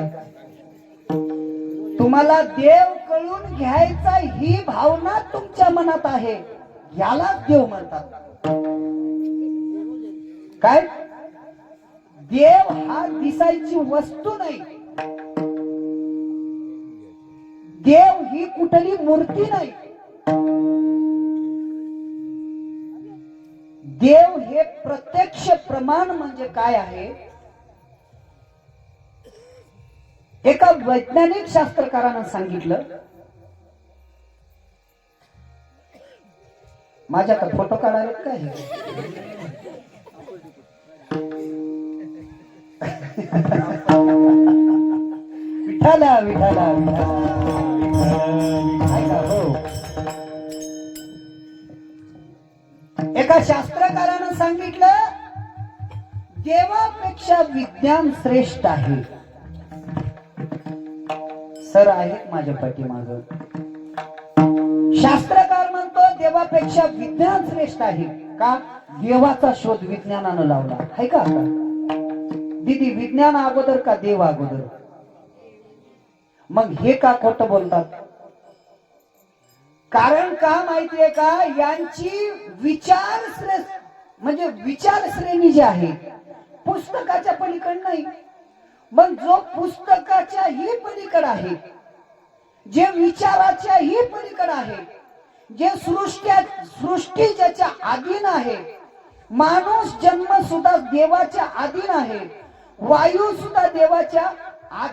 तुम्हाला देव कळून घ्यायचा ही भावना तुमच्या मनात आहे, याला देव म्हणतात. काय? देव हा दिसायची वस्तू नाही, देव ही कुठली मूर्ती नाही. देव हे प्रत्यक्ष प्रमाण म्हणजे काय आहे? एका वैज्ञानिक शास्त्रकारानं सांगितलं. माझ्याकडे फोटो काढायला काय? विठाला विठाला विठाला. हो एका शास्त्रकारानं सांगितलं देवापेक्षा विज्ञान श्रेष्ठ आहे. सर आहेत माझ्या पाठीमागं. शास्त्रकार म्हणतो देवापेक्षा विज्ञान श्रेष्ठ आहे. का? देवाचा शोध विज्ञानानं लावला आहे का? आता दीदी विज्ञान अगोदर का देव अगोदर? मग हे का खोटं बोलतात? कारण का माहितीये का? यांची विचार म्हणजे विचार श्रेणी जी आहे पुस्तकाच्या पलीकडे नाही. मग जो पुस्तकाच्या ही पलीकडे आहे, जे विचाराच्या ही पलीकडे आहे, जे सृष्टी ज्याच्या अधीन आहे, माणूस जन्म सुद्धा देवाच्या अधीन आहे, वायू सुद्धा देवाच्या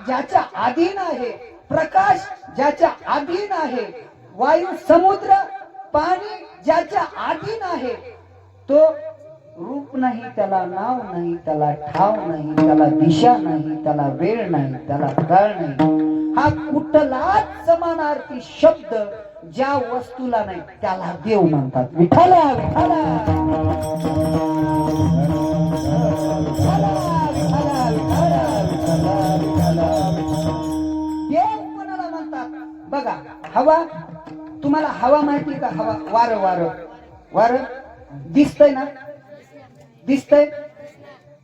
ज्याच्या अधीन आहे, प्रकाश ज्याच्या अधीन आहे, वायू समुद्र पाणी ज्याच्या अधीन आहे, तो रूप नाही, त्याला नाव नाही, त्याला ठाव नाही, त्याला दिशा नाही, त्याला वेळ नाही, त्याला काळ नाही. हा कुठलाच समानार्थी शब्द ज्या वस्तूला नाही त्याला देव म्हणतात. विठाला विठाला देव कोणाला म्हणतात? बघा, हवा, तुम्हाला हवा माहिती का? हवा, वार वार वार दिसतंय ना? दिसतंय.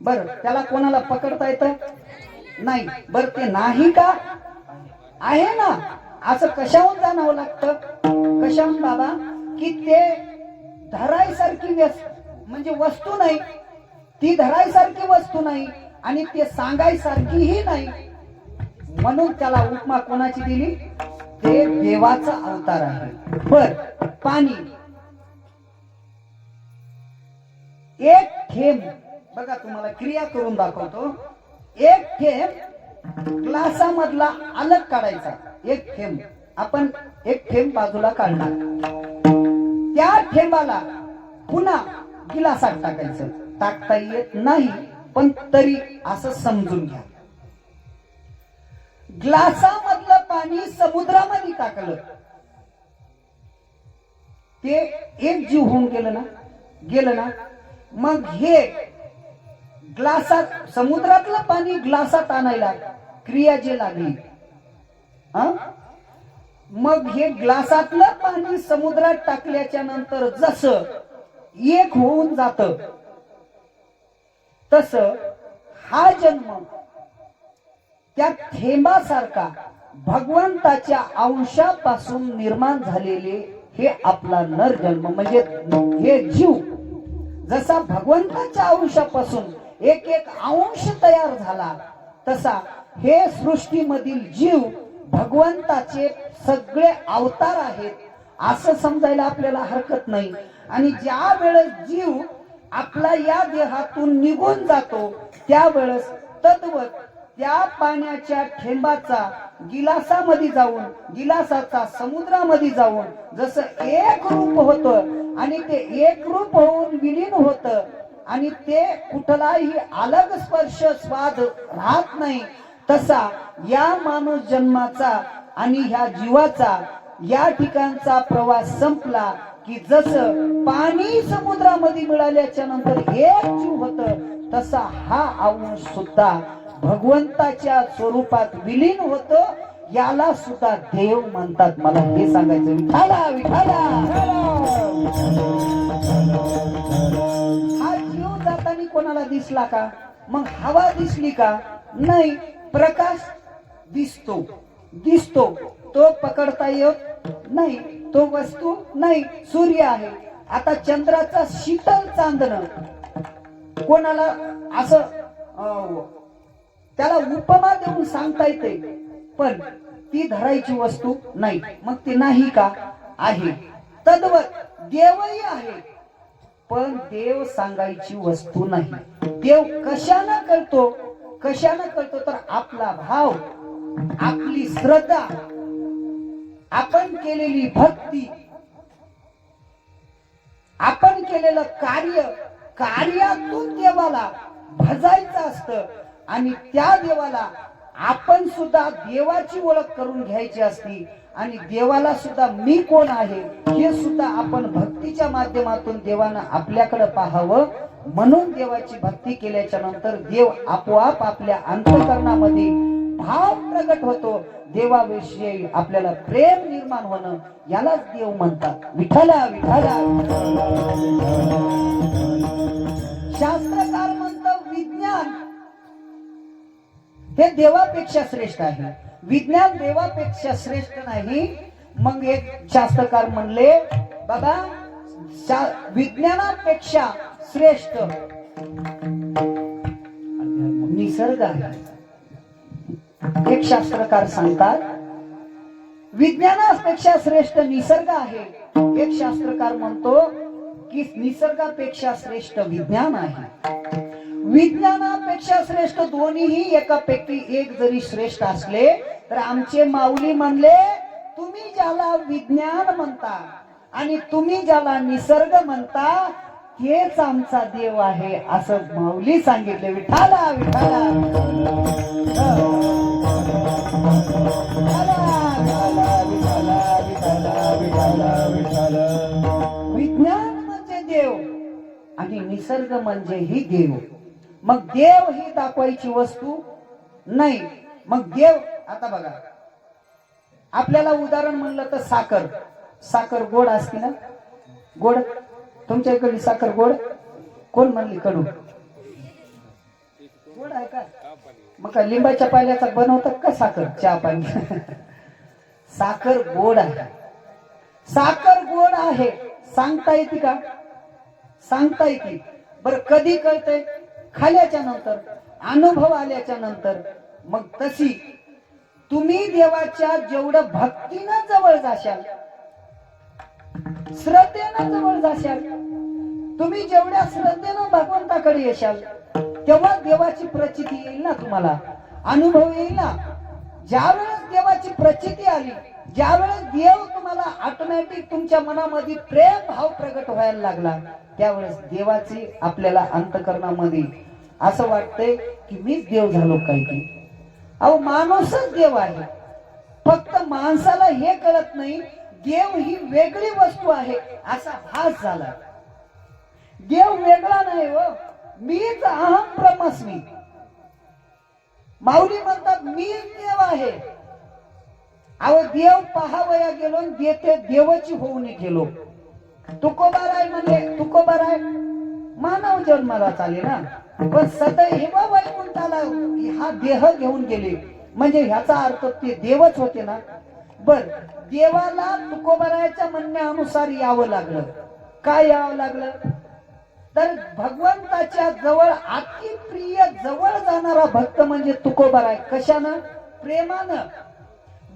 बर, त्याला कोणाला पकडता येतं? नाही. बर, ते नाही का? आहे ना. असं कशाहून जाणावं लागतं? कशाहून बाबा? की ते धरायसारखी म्हणजे वस्तू नाही, ती धरायसारखी वस्तू नाही आणि ते सांगायसारखीही नाही. म्हणून त्याला उपमा कोणाची दिली? ते देवाचा अवतार आहे. बर, पाणी, एक थेंब, बघा तुम्हाला क्रिया करून दाखवतो. एक थेंब ग्लासामधला अलग काढायचा. एक थेंब, आपण एक थेंब बाजूला काढणार, त्या थेंबाला पुन्हा गिलासात टाकायचं. टाकता येत नाही, पण तरी असं समजून घ्या. ग्लासामधलं पाणी समुद्रामध्ये टाकलं, ते एक जीव होऊन गेलं ना. मग हे ग्लासात, समुद्रातलं पाणी ग्लासात आणायला क्रिया जे लागली, मग हे ग्लासातलं पाणी समुद्रात टाकल्याच्या नंतर जसं एक होऊन जात, तस हा जन्म त्या थेंबासारखा भगवंताच्या अंशापासून निर्माण झालेले हे आपला नर जन्म, म्हणजे हे जीव जसा भगवंताच्या अंशापासून एक एक अंश तयार झाला, तसा हे सृष्टीमधील जीव भगवंताचे सगळे अवतार आहेत असं समजायला आपल्याला हरकत नाही. आणि ज्या वेळेस जीव आपला या देहातून निघून जातो, त्यावेळेस तद्वत त्या पाण्याच्या थेंबाचा गिलासामध्ये जाऊन, गिलासाचा समुद्रामध्ये जाऊन जसं एक रूप होतं आणि ते एक रूप होऊन विलीन होतं आणि ते कुठलाही अलग स्पर्श स्वाद राहत नाही, तसा या मानव जन्माचा आणि ह्या जीवाचा या ठिकाणचा प्रवास संपला की जसं पाणी समुद्रामध्ये मिळाल्याच्या नंतर एक जीव होत, तसा हा अंश सुद्धा भगवंताच्या स्वरूपात विलीन होतो. याला सुद्धा देव म्हणतात. मला हे सांगायचं, विठाला विठाला. हा जीव जाताना कोणाला दिसला का? मग हवा दिसली का? नाही. प्रकाश दिसतो, तो पकडता येत नाही, तो वस्तू नाही. सूर्य आहे. आता चंद्राचा शीतल चांदणं कोणाला असं त्याला उपमा देऊन सांगता येते, पण ती धरायची वस्तू नाही. मग ती नाही का? आहे. तद्वत देवही आहे, पण देव सांगायची वस्तू नाही. देव कशानं कळतो? तर आपला भाव, आपली श्रद्धा, आपण केलेली भक्ती, आपण केलेलं कार्यातून देवाला भजायचं असतं आणि त्या देवाला आपण सुद्धा देवाची ओळख करून घ्यायची असती आणि देवाला सुद्धा मी कोण आहे हे सुद्धा आपण भक्तीच्या माध्यमातून देवानं आपल्याकडे पाहावं. म्हणून देवाची भक्ती केल्याच्या नंतर देव आपोआप आपल्या अंतःकरणामध्ये भाव प्रगट होतो. देवाविषयी आपल्याला प्रेम निर्माण होणं यालाच देव म्हणतात. विठ्ठला विठ्ठला. शास्त्रकार म्हणतात विज्ञान हे देवापेक्षा श्रेष्ठ आहे. विज्ञान देवापेक्षा श्रेष्ठ नाही. मग एक शास्त्रकार म्हणले बाबा विज्ञानापेक्षा श्रेष्ठ निसर्ग आहे. एक शास्त्रकार सांगतात विज्ञानापेक्षा श्रेष्ठ निसर्ग आहे. एक शास्त्रकार म्हणतो की निसर्गापेक्षा श्रेष्ठ विज्ञान आहे. विज्ञानापेक्षा श्रेष्ठ दोन्हीही एकापैकी एक जरी श्रेष्ठ असले तर आमचे माऊली म्हणले तुम्ही ज्याला विज्ञान म्हणता आणि तुम्ही ज्याला निसर्ग म्हणता हेच आमचा देव आहे असं माऊली सांगितले. विठ्ठला विठ्ठला. विज्ञान म्हणजे देव आणि निसर्ग म्हणजे ही देव. मग देव ही दाखवायची वस्तू नाही. मग देव आता बघा आपल्याला उदाहरण म्हणलं तर साखर. साखर गोड असते ना. गोड तुमच्या इकडली साखर गोड कोण म्हणली कडू गोड आहे का? मग का लिंबाच्या पाल्याचा बनवतात का साखर चहा पाणी? साखर गोड आहे. साखर गोड आहे सांगता येते का? सांगता येते. बरं कधी कळतंय? खाल्याच्या नंतर, अनुभव आल्याच्या नंतर. मग तशी तुम्ही देवाच्या जेवढं भक्तीनं जवळ जाशाल, श्रद्धेनं जवळ जाशाल, तुम्ही जेवढ्या श्रद्धेनं भगवंताकडे येशाल तेव्हा देवाची प्रचिती येईल ना, तुम्हाला अनुभव येईल ना. ज्यावेळेस देवाची प्रचिती आली, ज्यावेळेस देव तुम्हाला ऑटोमॅटिक तुमच्या मनामध्ये प्रेम भाव प्रगट व्हायला लागला, त्यावेळेस देवाची आपल्याला अंतःकरणामध्ये असं वाटतंय की मीच देव झालो काय की. अहो माणूसच देव आहे. फक्त माणसाला हे कळत नाही देव ही वेगळी वस्तू आहे असा भास झाला. देव वेगळा नाही हो, मीच अहम ब्रह्मस्मी. माऊली म्हणतात मीच देव आहे. अहो देव पहावया गेलो देते देवाची होऊन गेलो. तुकोबाराय म्हणले तुकोबाराय मानव जन्माला चाले ना, पण सदैव वैकुंठाला हा देह घेऊन गेले म्हणजे ह्याचा अर्थ ते देवच होते ना. बर देवाला तुकोबारायच्या म्हणण्यानुसार यावं लागलं. काय यावं लागलं? तर भगवंताच्या जवळ अति प्रिय जवळ जाणारा भक्त म्हणजे तुकोबाराय. कशानं? प्रेमानं,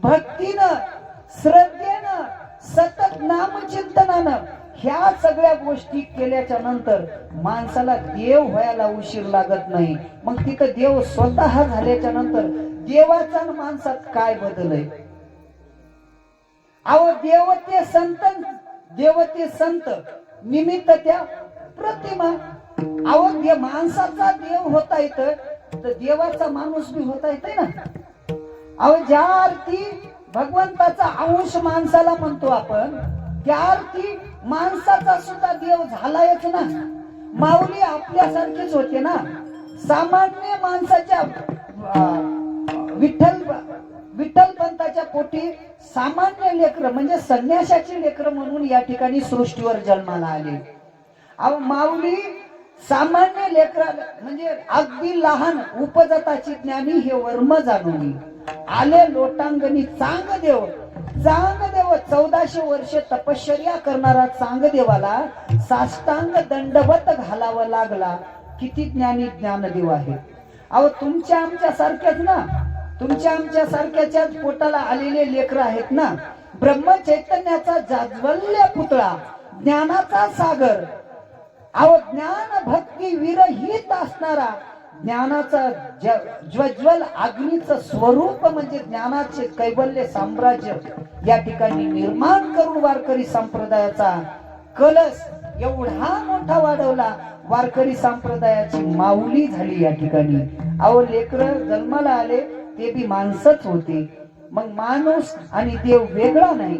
भक्तीनं, श्रद्धेनं, सतत नामचिंतनानं. ह्या सगळ्या गोष्टी केल्याच्या नंतर माणसाला देव व्हायला उशीर लागत नाही. मग तिथं देव स्वतः झाल्याच्या नंतर देवाचा आणि माणसात काय बदल आहे? अहो देवते संत निमित्त त्या प्रतिमा. अहो माणसाचा देव होता येतं तर देवाचा माणूस बी होता येतोय ना. अहो ज्या अर्थी भगवंताचा अंश माणसाला म्हणतो आपण, त्या अर्थी माणसाचा सुद्धा देव झालायच ना. माऊली आपल्यासारखेच होते ना. सामान्य माणसाच्या विठ्ठल पंताच्या पोटी सामान्य लेकर म्हणजे संन्याशाची लेकर म्हणून या ठिकाणी सृष्टीवर जन्माला आले. अहो माऊली सामान्य लेकरा म्हणजे अगदी लहान उपजताची ज्ञानी हे वर्म जाणून आले लोटांगणी चांगदेव. 1400 वर्ष तपश्चर्या करणारा चांगदेवाला साष्टांग दंडवत घालावा लागला. किती ज्ञानी ज्ञानदेव आहे. अहो तुमच्या आमच्या सारख्याच ना, तुमच्या आमच्या सारख्याच्याच पोटाला आलेले लेकर आहेत ना. ब्रह्मचैतन्याचा जाज्वल्य पुतळा, ज्ञानाचा सागर. अहो ज्ञान भक्ती विरहित असणारा ज्ञानाचा ज्वज्वल अग्नीचं स्वरूप म्हणजे ज्ञानाचे कैवल्य साम्राज्य या ठिकाणी निर्माण करून वारकरी संप्रदायाचा कलश एवढा मोठा वाढवला. वारकरी संप्रदायाची माऊली झाली या ठिकाणी. अहो लेकर जन्माला आले ते बी माणसंच होते. मग माणूस आणि देव वेगळा नाही,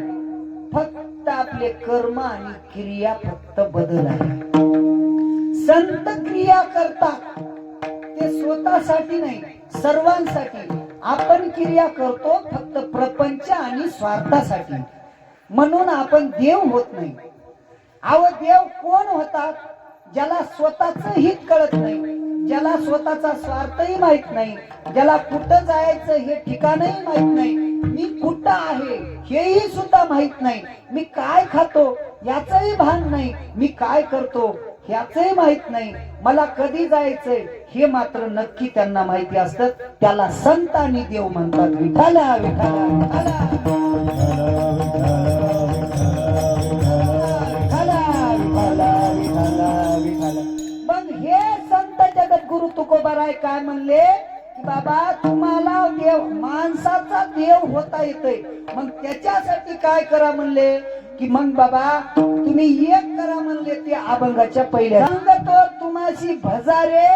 फक्त आपले कर्म आणि क्रिया फक्त बदल आहे. संत क्रिया करतात ते स्वतःसाठी नाही, सर्वांसाठी. आपण क्रिया करतो फक्त प्रपंच आणि स्वार्थासाठी, म्हणून आपण देव होत नाही. अहो देव कोण होतात? ज्याला स्वतःच हित कळत नाही, ज्याला स्वतःचा स्वार्थही माहित नाही, ज्याला कुठं जायचं हे ठिकाणही माहित नाही, मी कुठं आहे हेही सुद्धा माहित नाही, मी काय खातो याचंही भान नाही, मी काय करतो ह्याचंही माहित नाही, मला कधी जायचंय हे मात्र नक्की त्यांना माहिती असतं. त्याला संत आणि देव म्हणतात. विठाला विठाला विठाला. मग हे संत जगद्गुरु तुकोबाराय काय म्हणले की बाबा तुम्हाला देव, माणसाचा देव होता येतोय, मग त्याच्यासाठी काय करा म्हणले की मग बाबा तुम्ही एक करा म्हणले, ते अभंगाच्या पहिल्या सांगतो तुम्हाशी भजारे.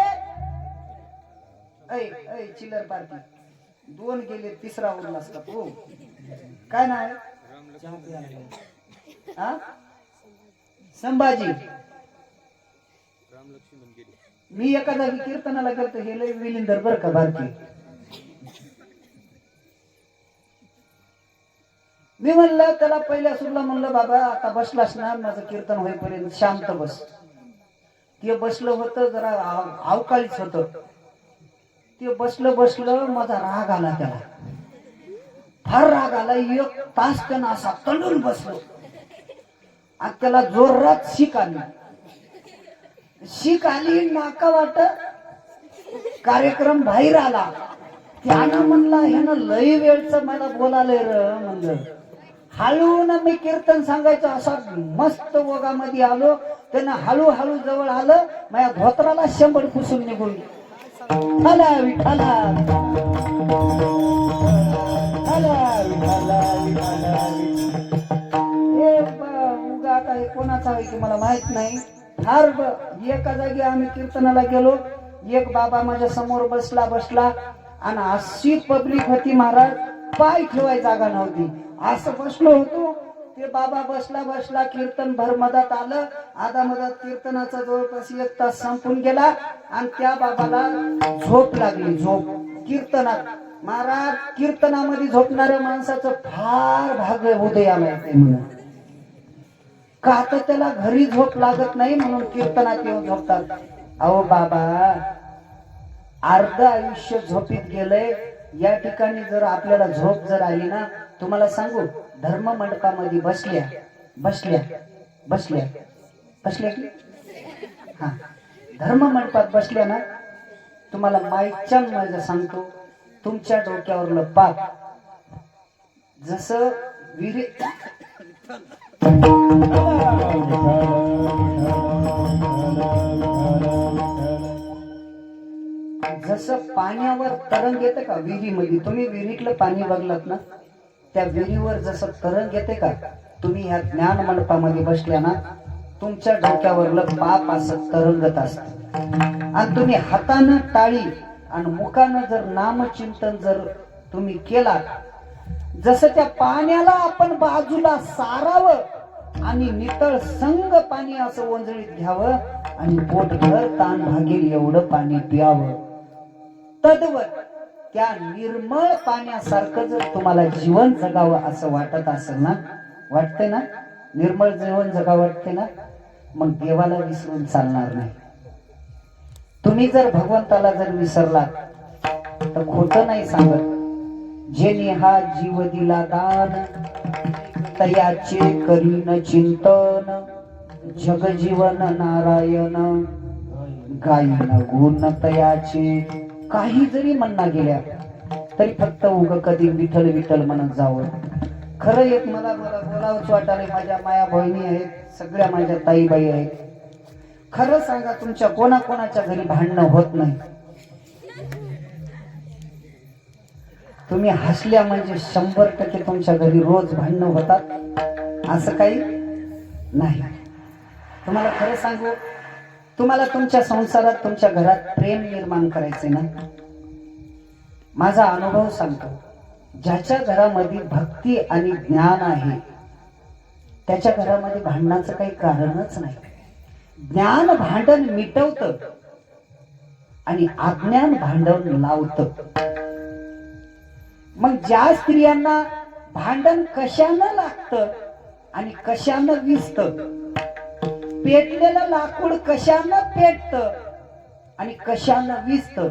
ऐ ऐ चिल्लर पार्टी दोन गेले, तिसरा उरलास का तू? काय नाव हा? संभाजी. मी एका जागी कीर्तनाला गेलतो, हे लय विलिंदर बर का भारती. मी म्हणलं त्याला पहिल्या सुरला म्हणलं बाबा आता बसलास ना, माझं कीर्तन होईपर्यंत शांत बस. ते बसलं होतं, जरा अवकाळीच होत. ते बसलं माझा राग आला त्याला, फार राग आला. एक तास त्यानं असा तंडून बसलो आणि त्याला जोरात शिक आली नाका वाट. कार्यक्रम बाहेर आला. त्यानं म्हणला ह्यानं लई वेळच मला बोलालंय र. म्हणलं हळून मी कीर्तन सांगायचं, असा मस्त ओगामध्ये आलो. त्यानं हळूहळू जवळ आलं, माझ्या धोत्राला 100 पुसून निघून विठाला विठाला उगा आता हे कोणाचा आहे की मला माहित नाही. फार एका जागी आम्ही कीर्तनाला गेलो, एक बाबा माझ्या समोर बसला आणि अशी पब्लिक होती महाराज, पाय ठेवाय जागा नव्हती. असं बसलो होतो. ते बाबा बसला कीर्तन भर मधात आलं. आधा मधात कीर्तनाचा जवळपास 1 तास संपून गेला आणि त्या बाबाला झोप लागली. झोप कीर्तनात. महाराज कीर्तनामध्ये झोपणाऱ्या माणसाचं फार भाग्य उदयाला येते म्हणून. का तर त्याला घरी झोप लागत नाही म्हणून कीर्तनात येऊन झोपतात. अहो बाबा अर्ध आयुष्य झोपीत गेलंय. या ठिकाणी जर आपल्याला झोप जर आली ना, तुम्हाला सांगू, धर्म मंडपामध्ये बसल्या की हा धर्म मंडपात बसल्या ना, तुम्हाला माईच्या माझं सांगतो, तुमच्या डोक्यावरलं पाप जसं विहिरीत जसं पाण्यावर तरंग येते का विहिरीमध्ये, तुम्ही विहिरीतलं पाणी बघलात ना, त्या विहिरीवर जसं तरंग येते का, तुम्ही ह्या ज्ञान मंडपामध्ये बसल्या ना, तुमच्या डोक्यावरलं पाप असं तरंगत असत. आणि तुम्ही हातानं टाळी आणि मुखानं जर नामचिंतन जर तुम्ही केला, जसं त्या पाण्याला आपण बाजूला सारावं आणि नितळ संग पाणी असं ओंजळीत घ्यावं आणि पोटभर ताण भागेल एवढं पाणी प्यावं, तद्वत त्या निर्मळ पाण्यासारखं जर तुम्हाला जीवन जगावं असं वाटत असेल ना, वाटते ना, निर्मळ जीवन जगावं वाटते ना, मग देवाला विसरून चालणार नाही. तुम्ही जर भगवंताला जर विसरलात तर खोटं नाही सांगत. जेने हा जीव दिला दान, तयाचे करीन चिंतन, जगजीवन नारायण गायन गुण तयाचे. काही जरी म्हणणं गेल्या तरी फक्त उग कधी विठ्ठल विठ्ठल म्हणत जावं. खरं एक मला बोलावंच वाटायला, माझ्या माया बहिणी आहेत, सगळ्या माझ्या ताईबाई आहेत. खरं सांगा, तुमच्या कोणाकोणाच्या घरी भांडणं होत नाही. तुम्ही हसल्या म्हणजे 100% तुमच्या घरी रोज भांडणं होतात असं काही नाही. तुम्हाला खरं सांगू, तुम्हाला तुमच्या संसारात तुमच्या घरात प्रेम निर्माण करायचे ना, माझा अनुभव सांगतो, ज्याच्या घरामध्ये भक्ती आणि ज्ञान आहे त्याच्या घरामध्ये भांडणाचं काही कारणच नाही. ज्ञान भांडण मिटवतं आणि अज्ञान भांडण लावतं. मग ज्या स्त्रियांना भांडण कशानं लागतं आणि कशानं विजतं, पेटलेलं लाकूड कशानं पेटतं आणि कशानं विजतं,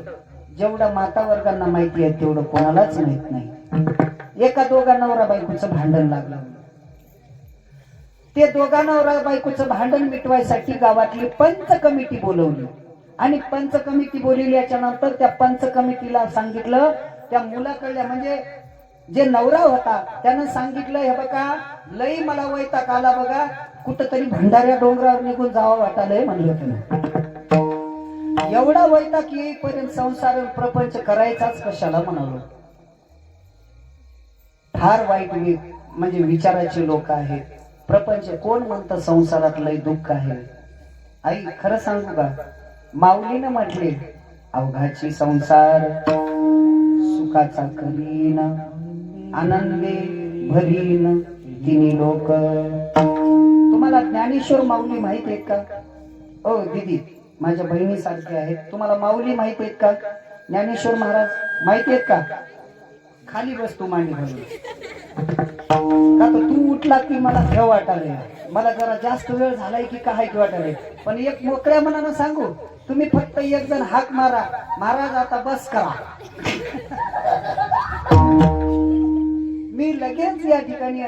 जेवढं माता वर्गांना माहिती आहे तेवढं कोणालाच माहित नाही. एका दोघा नवरा बायकोचं भांडण लागलं. ते दोघा नवरा बायकोचं भांडण मिटवायसाठी गावातली पंच कमिटी बोलवली आणि पंच कमिटी बोलवल्याच्या नंतर त्या पंच कमिटीला सांगितलं, त्या मुलाकडल्या म्हणजे जे नवरा होता त्यानं सांगितलं, हे बघा लई मला वैताग आला बघा, कुठंतरी भंडाऱ्या डोंगरावर निघून जावं वाटालंय म्हणलं त्यानं. एवढा वैताग येईपर्यंत संसार प्रपंच करायचाच कशाला म्हणालो. फार वाईट म्हणजे विचाराचे लोक आहेत. प्रपंच कोण म्हणतं संसारात लय दुःख आहे. आई खरं सांगू का, माऊलीनं म्हटले, अवघाची संसार सुखाचा करीन, आनंदे भरीन तिन्ही लोक. तुम्हाला ज्ञानेश्वर माऊली माहित आहेत का? ओ दीदी, माझ्या बहिणीसारखे आहेत, तुम्हाला माऊली माहित आहेत का? ज्ञानेश्वर महाराज माहित आहेत का? खाली बस तू मांडी घालून. का तर तू उठला की मला भ्या वाटायला, मला जरा जास्त वेळ झालाय की काय की वाटायला. पण एक मोकळ्या मनानं सांगू, तुम्ही फक्त एक जण हाक मारा, महाराज आता बस करा. मी लगेच या ठिकाणी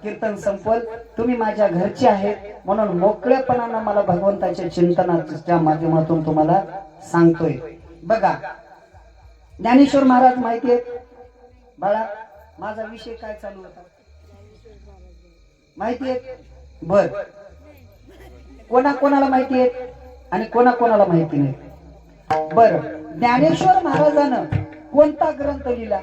कीर्तन संपल. तुम्ही माझ्या घरचे आहेत म्हणून मोकळ्यापणानं मला भगवंताच्या चिंतनाच्या माध्यमातून तुम्हाला सांगतोय. बघा, ज्ञानेश्वर महाराज माहिती आहेत बाळा? माझा विषय काय चालू होता माहिती आहे? बर, कोणाला माहिती आहे आणि कोणाला माहिती नाही? बर, ज्ञानेश्वर महाराजानं कोणता ग्रंथ लिहिला?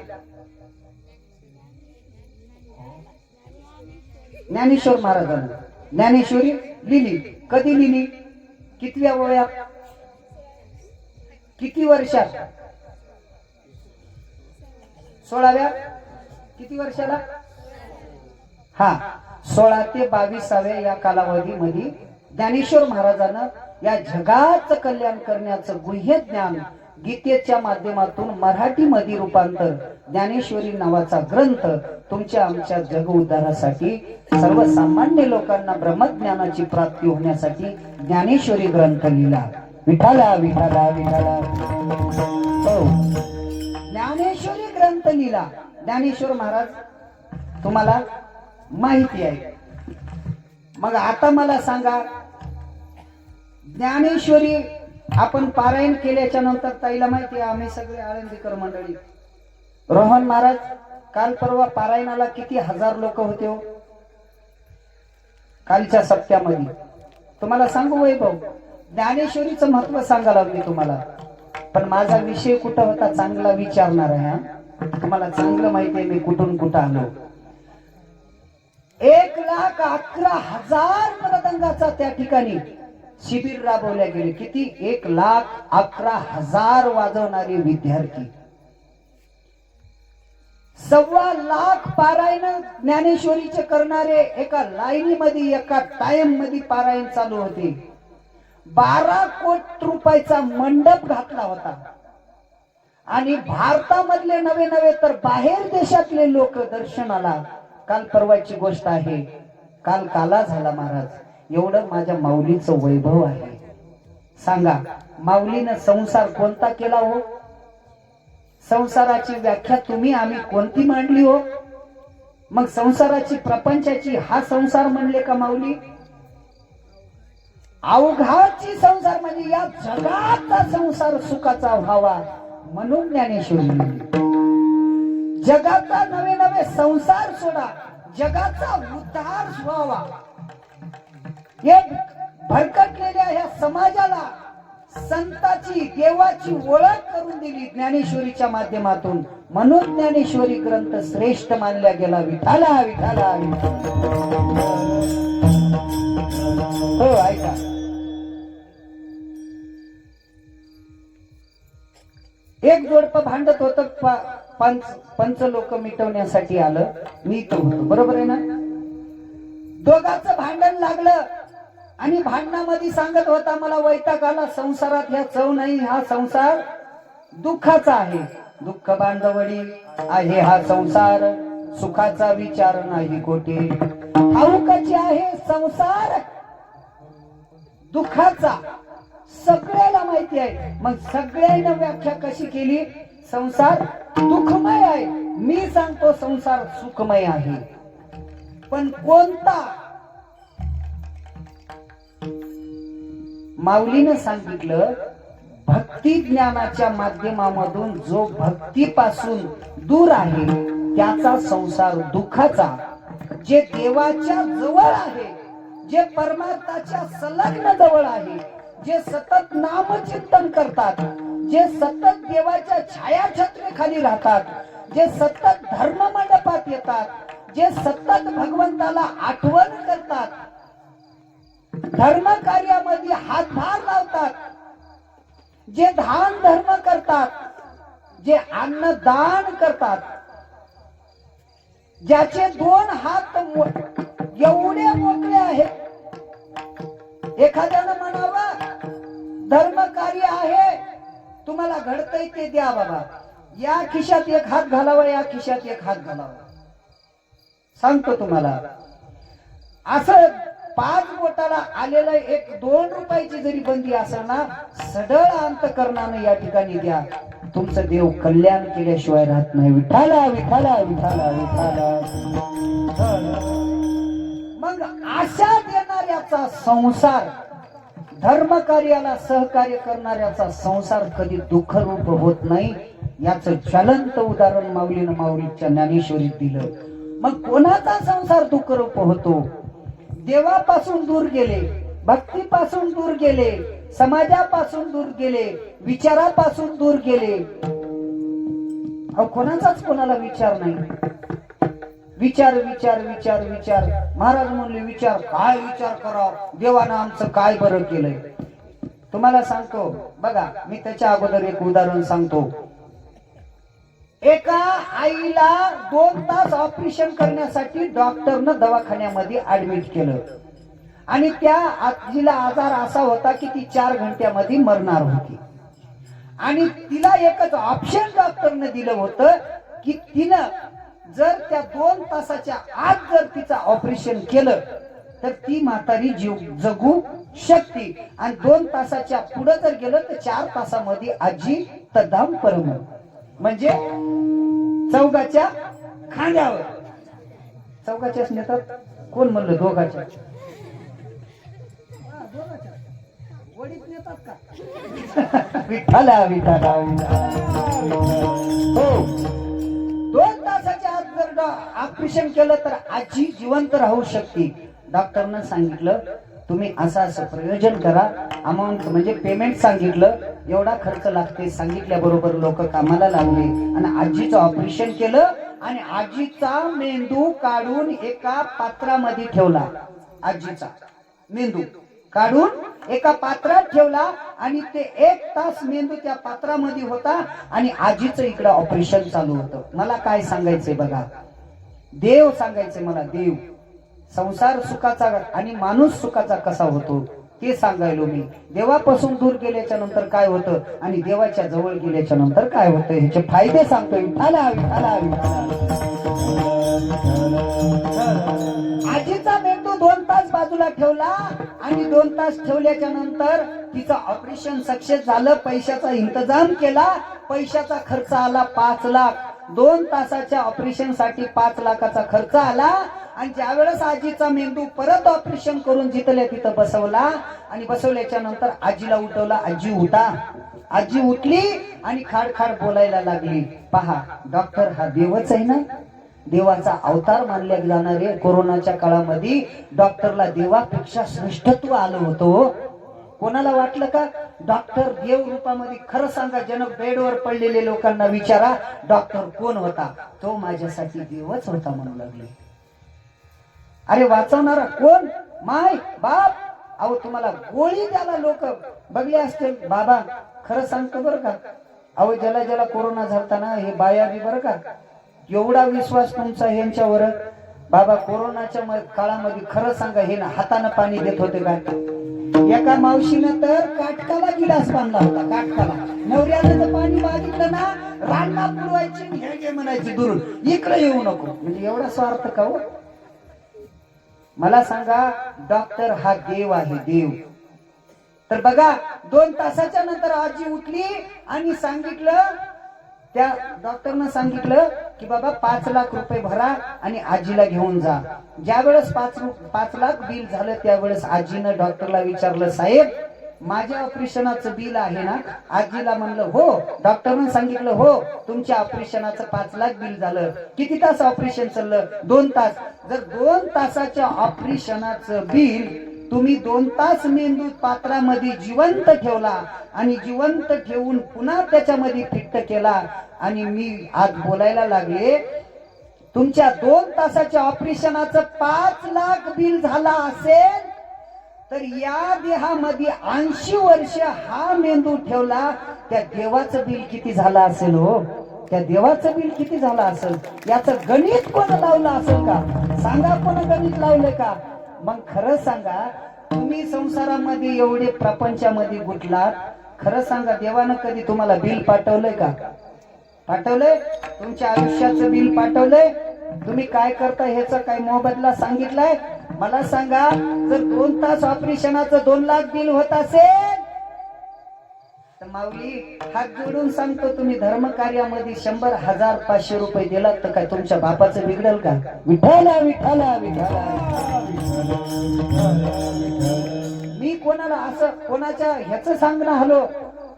ज्ञानेश्वर महाराजांना ज्ञानेश्वरी लिहिली. कधी लिहिली? कितव्या वयात? किती वर्षात? 16व्या किती वर्षाला? हा, 16 ते 22व्या या कालावधीमध्ये ज्ञानेश्वर महाराजांना या जगाचं कल्याण करण्याचं गुह्य ज्ञान गीतेच्या माध्यमातून मराठीमध्ये रूपांतर ज्ञानेश्वरी नावाचा ग्रंथ तुमच्या आमच्या जग उद्धारासाठी, सर्वसामान्य लोकांना ब्रह्मज्ञानाची प्राप्ती होण्यासाठी ज्ञानेश्वरी ग्रंथ लिहिला. विठाला विठाला विठाला. हो, ज्ञानेश्वरी ग्रंथ लिहिला ज्ञानेश्वर महाराज, तुम्हाला माहिती आहे. मग आता मला सांगा, ज्ञानेश्वरी आपण पारायण केल्याच्या नंतर ताईला माहिती आहे, आम्ही सगळे आळंदीकर मंडळी, रोहन महाराज काल परवा पारायणाला किती हजार लोक होते हो कालच्या सप्त्यामध्ये. तुम्हाला सांगू वैभव, ज्ञानेश्वरीचं महत्व सांगायला मी तुम्हाला, पण माझा विषय कुठं होता चांगला विचारणार आहे. तुम्हाला चांगलं माहिती आहे मी कुठून कुठं आलो. 1,11,000 मृदंगाचा त्या ठिकाणी शिबिर राबवल्या गेले. किती? 1,11,000 वाजवणारे विद्यार्थी, 1,15,000 पारायण ज्ञानेश्वरीचे करणारे एका लाईनीमध्ये एका टाइम मध्ये पारायण चालू होते. 12 कोटी रुपयाचा मंडप घातला होता आणि भारतामधले नवे तर बाहेर देशातले लोक दर्शनाला. काल परवाची गोष्ट आहे, काल काला झाला महाराज. एवढं माझ्या माऊलीचं वैभव आहे. सांगा, माऊलीनं संसार कोणता केला हो? संसाराची व्याख्या तुम्ही आम्ही कोणती मांडली हो? मग संसाराची, प्रपंचाची हा संसार म्हणले का माऊली? अवघाची संसार म्हणजे या जगाचा संसार सुखाचा व्हावा म्हणून ज्ञानेश्वरी. जगाचा नवे संसार सोडा, जगाचा उद्धार व्हावा. एक भरकटलेल्या ह्या समाजाला संताची, देवाची ओळख करून दिली ज्ञानेश्वरीच्या माध्यमातून. म्हणून ज्ञानेश्वरी ग्रंथ श्रेष्ठ मानला गेला. विठाला विठाला. हो, ऐका, एक जोडपं भांडत होत, पंच लोक मिटवण्यासाठी आलं, मी तो होतो, बरोबर आहे ना. दोघांचं भांडण लागलं आणि भांडणामध्ये सांगत होता, मला वैताग आला, संसारात ह्या चव नाही, हा संसार दुःखाचा आहे, दुःख बांधवडी आहे हा संसार, सुखाचा विचार नाही कोठे, ठाऊकाची आहे संसार दुःखाचा, सगळ्याला माहिती आहे. मग सगळ्यांना व्याख्या कशी केली, संसार दुःखमय आहे, मी सांगतो संसार सुखमय आहे. पण कोणता, माऊलीनं सांगितलं, भक्ती ज्ञानाच्या माध्यमामधून जो भक्तीपासून दूर आहे त्याचा संसार दुःखाचा, जे देवाच्या जवळ आहे, जे परमात्म्याच्या संलग्न जवळ आहे, जे सतत नामचिंतन करतात, जे सतत देवाच्या छायाछत्रेखाली राहतात, जे सतत धर्म मंडपात येतात, जे सतत भगवंताला आठवण करतात, धर्म कार्यामध्ये हातभार लावतात, जे दान धर्म करतात, जे अन्नदान करतात, ज्याचे दोन हात एवढे मोकळे आहेत. एखाद्यानं म्हणावं धर्म कार्य आहे, तुम्हाला घडतंय ते द्या बाबा, या खिशात एक हात घालावा, या खिशात एक हात घालावा. सांगतो तुम्हाला, असं 5 बोटाला आलेलं एक 2 रुपयाची जरी बंदी असेल ना, सडळ अंतकरणानं या ठिकाणी द्या, तुमचं देव कल्याण केल्याशिवाय राहत नाही. विठाला विठाला विठाला विठाला. मग आशा देणाऱ्याचा संसार, धर्म कार्याला सहकार्य करणाऱ्याचा संसार कधी दुःखरूप होत नाही. याचं ज्वलंत उदाहरण माऊलीनं माऊलीच्या ज्ञानेश्वरीत दिलं. मग कोणाचा संसार दुःखरूप होतो, देवापासून दूर गेले, भक्तीपासून दूर गेले, समाजापासून दूर गेले, विचारापासून दूर गेले. कोणाचाच कोणाला विचार नाही. विचार विचार विचार विचार. महाराज म्हणले विचार, काय विचार करावा, देवानं आमचं काय बरं केलंय. तुम्हाला सांगतो बघा, मी त्याच्या अगोदर एक उदाहरण सांगतो. एका आईला 2 तास ऑपरेशन करण्यासाठी डॉक्टरनं दवाखान्यामध्ये ऍडमिट केलं आणि त्या आजीला आजार असा होता की ती 4 घंट्यामध्ये मरणार होती. आणि तिला एकच ऑप्शन डॉक्टरने दिलं होतं की तिनं जर त्या 2 तासाच्या आत जर तिचं ऑपरेशन केलं तर ती म्हातारी जीव जगू शकते, आणि 2 तासाच्या पुढे जर गेलं तर 4 तासामध्ये आजी तद्दाम परम, म्हणजे चौघाच्या खांद्यावर. चौघाच्याच नेतात, कोण म्हणलं दोघाच्या, वडीत नेतात का. विठाला विठाला. हो, 2 तासाच्या आत जर ऑपरेशन केलं तर आजी जिवंत राहू शकते. डॉक्टरनं सांगितलं तुम्ही असं प्रयोजन करा, अमाऊंट म्हणजे पेमेंट सांगितलं, एवढा खर्च लागते, सांगितल्याबरोबर लोक कामाला लागले आणि आजीचं ऑपरेशन केलं आणि आजीचा मेंदू काढून एका पात्रामध्ये ठेवला. आजीचा मेंदू काढून एका पात्रात ठेवला आणि ते 1 तास मेंदू त्या पात्रामध्ये होता आणि आजीचं इकडं ऑपरेशन चालू होतं. मला काय सांगायचंय बघा, देव सांगायचंय मला, देव संसार सुखाचा आणि माणूस सुखाचा कसा होतो ते सांगायलो मी. देवापासून दूर गेल्याच्या नंतर काय होतं आणि देवाच्या जवळ गेल्याच्या नंतर काय होतं ह्याचे फायदे सांगतोय. विठाला विठाला विठाला. आजीचा मेंदू 2 तास बाजूला ठेवला आणि 2 तास ठेवल्याच्या नंतर तिचं ऑपरेशन सक्सेस झालं. पैशाचा इंतजाम केला, पैशाचा खर्च आला 5 लाख. 2 तासाच्या ऑपरेशन साठी 5 लाखाचा खर्च आला. आणि ज्या वेळेस आजीचा मेंदू परत ऑपरेशन करून जिथल्या तिथं बसवला आणि बसवल्याच्या नंतर आजीला उठवला, आजी उठा. आजी उठली आणि खाडखाड बोलायला लागली. पहा, डॉक्टर हा देवच आहे ना, देवाचा अवतार मानल्या जाणारे. कोरोनाच्या काळामध्ये डॉक्टरला देवापेक्षा श्रेष्ठत्व आलं होतं. कोणाला वाटलं का डॉक्टर देव रूपामध्ये? खरं सांगा, जनक बेडवर पडलेले लोकांना विचारा, डॉक्टर कोण होता? तो माझ्यासाठी देवच होता म्हणू लागले. अरे वाचवणारा कोण? माय बाप. अहो तुम्हाला गोळी द्यायला लोक बघले असतील. बाबा खरं सांगतो बरं का, अहो ज्याला ज्याला कोरोना झालता ना, हे बाया बी बरं का, एवढा विश्वास तुमचा यांच्यावर. बाबा कोरोनाच्या काळामध्ये खरं सांगा, हे ना हाताने पाणी देत होते का? एका मावशीनं तर काटकाला गिलास बांधला होता, काटकाला. नवऱ्यानं तर पाणी मागितलं ना, रांना पुरवायची, हे घे म्हणायची दुरून, इकडे येऊ नको. म्हणजे एवढा स्वार्थ का हो? मला सांगा, डॉक्टर हा देव आहे, देव. तर बघा 2 तासाच्या नंतर आजी उठली आणि सांगितलं, त्या डॉक्टरनं सांगितलं की बाबा 5 लाख रुपये भरा आणि आजीला घेऊन जा. ज्या वेळेस 5 लाख बिल झालं त्यावेळेस आजीनं डॉक्टरला विचारलं, साहेब माझ्या ऑपरेशनाचं बिल आहे ना? आजीला म्हणलं हो. डॉक्टरनं सांगितलं हो, तुमच्या ऑपरेशनाचं 5 लाख बिल झालं. किती तास ऑपरेशन चाललं? 2 तास. जर 2 तासाच्या ऑपरेशनाचं बिल तुम्ही 2 तास मेंदू पात्रामध्ये जिवंत ठेवला आणि जिवंत ठेवून पुन्हा त्याच्यामध्ये फिट्ट केला आणि मी आज बोलायला लागले, तुमच्या 2 तासाच्या ऑपरेशनाचं 5 लाख बिल झाला असेल तर या देहामध्ये 80 वर्ष हा मेंदू ठेवला, त्या देवाचं बिल किती झालं असेल हो? त्या देवाचं बिल किती झालं असेल? याचं गणित कोण लावलं असेल का? सांगा, कोण गणित लावलं का? मग खरं सांगा, तुम्ही संसारामध्ये एवढे प्रपंचामध्ये गुंतलात, खरं सांगा देवानं कधी तुम्हाला बिल पाठवलंय का? पाठवलंय? तुमच्या आयुष्याचं बिल पाठवलंय? तुम्ही काय करता ह्याचा काय मोबदला सांगितलाय? मला सांगा, जर 2 तास ऑपरेशनाचं 2 लाख बिल होत असेल तर माऊली हात जोडून सांगतो, तुम्ही धर्म कार्यामध्ये 100, 1000, 500 रुपये दिलात तर काय तुमच्या बापाचं बिघडल का? विठाला विठाला विठाला. मी कोणाला असं कोणाच्या ह्याच सांगणं हलो,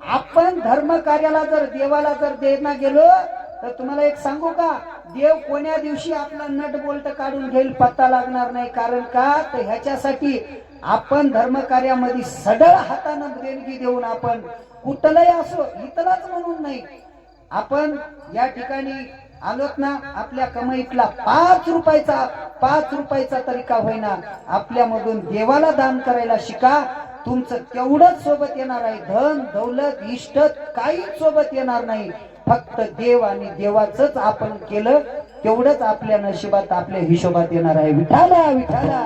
आपण धर्म कार्याला जर देवाला जर देणं गेलो तर तुम्हाला एक सांगू का, देव कोण्या दिवशी आपला नट बोल्ट काढून घेईल पत्ता लागणार नाही. कारण का, तर ह्याच्यासाठी आपण धर्म कार्यामध्ये सडळ हातानं देणगी देऊन आपण कुठलंही असो, इतराच म्हणून नाही, आपण या ठिकाणी आलोत ना, आपल्या कमाईतला 5 रुपयाचा तरी का होईना आपल्यामधून देवाला दान करायला शिका. तुमचं तेवढंच सोबत येणार आहे, धन दौलत इष्ट काहीच सोबत येणार नाही. फक्त देव आणि देवाचंच आपण केलं तेवढंच आपल्या नशिबात, आपल्या हिशोबात येणार आहे. विठाला विठाला.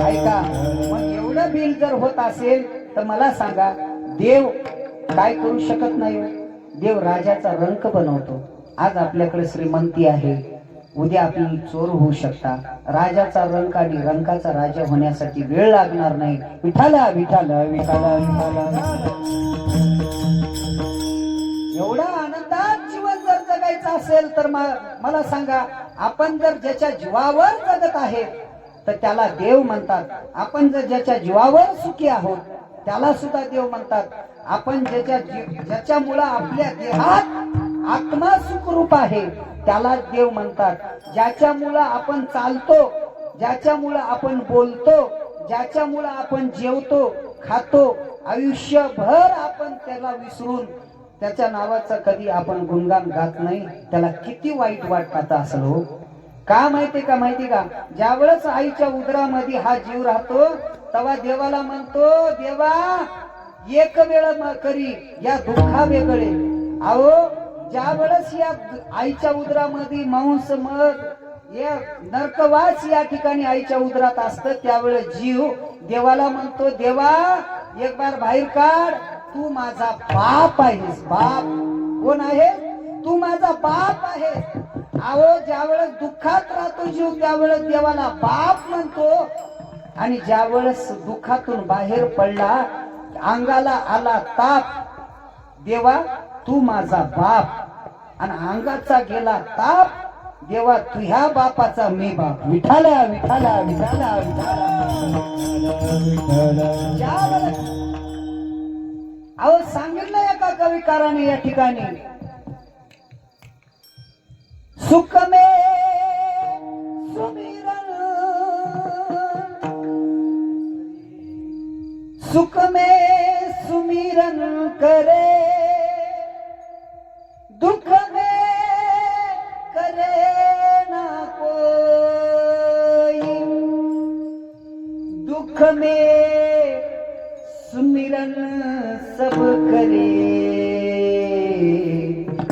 ऐका, मग एवढं बिल जर होत असेल तर मला सांगा, देव काय करू शकत नाही? देव राजाचा रंक बनवतो. आज आपल्याकडे श्रीमंती आहे, उद्या आपल्याला चोर होऊ शकता. राजाचा रंक आणि रंकाचा राजा होण्यासाठी वेळ लागणार नाही. विठाला विठाला विठाला विठाला. एवढा आनंदात जीवन जर जगायचं असेल तर मला सांगा, आपण जर ज्याच्या जीवावर जगत आहे तर त्याला देव म्हणतात. आपण जर ज्याच्या जीवावर सुखी आहोत त्याला सुद्धा देव म्हणतात. आपण ज्याच्यामुळे आपल्या देहात आत्मा सुखरूप आहे त्याला देव म्हणतात. ज्याच्यामुळे आपण चालतो, ज्याच्यामुळे आपण बोलतो, ज्याच्यामुळे आपण जेवतो खातो, आयुष्यभर आपण त्याला विसरून त्याच्या नावाचा कधी आपण गुणगान गात नाही, त्याला किती वाईट वाटत असेल हो? का माहिती का, ज्यावेळेस आईच्या उदरामध्ये हा जीव राहतो तेव्हा देवाला म्हणतो, देवा एक वेळ करी या दुःखा वेगळे. अहो ज्या वेळेस या आईच्या उदरामध्ये मांस मग या नरकवास या ठिकाणी आईच्या उदरात असतं, त्यावेळेस जीव देवाला म्हणतो, देवा एक बार बाहेर काढ, तू माझा बाप आहेस. बाप कोण आहे? तू माझा बाप आहे. अहो ज्यावेळेस दुःखात राहतो जीव त्यावेळेस देवाला बाप म्हणतो, आणि ज्या वेळेस दुःखातून बाहेर पडला, अंगाला आला ताप, देवा तू माझा बाप, आणि अंगाचा गेला ताप, देवा तुझ्या बापाचा मी बाप. विठाला विठाला विठाला विठाला. अहो सांगितलं एका कविकाराने या ठिकाणी, सुख में सुमिरन, सुख में सुमिरन करे, दुख में करे ना कोई, दुख में सुमिरन सब करे,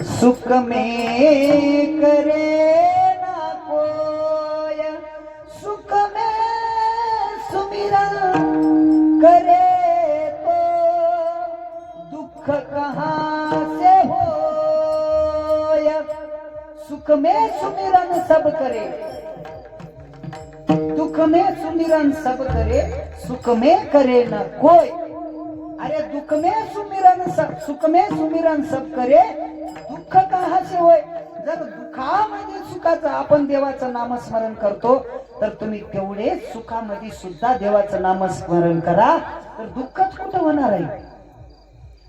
सुख में करे ना कोय, सुख में सुमिरन करे तो दुख कहाँ से होय। सुख में सुमिरन सब करे, दुख में सुमिरन सब करे, सुख में करे न कोई। अरे दुख में सुमिरन सब, सुख में सुमिरन सब करे, दुःख कहाँ से होय। जर दुःखामध्ये सुखाचं आपण देवाचं नामस्मरण करतो, तर तुम्ही तेवढे सुखामध्ये सुद्धा देवाचं नामस्मरण करा, तर दुःखच कुठं होणार आहे।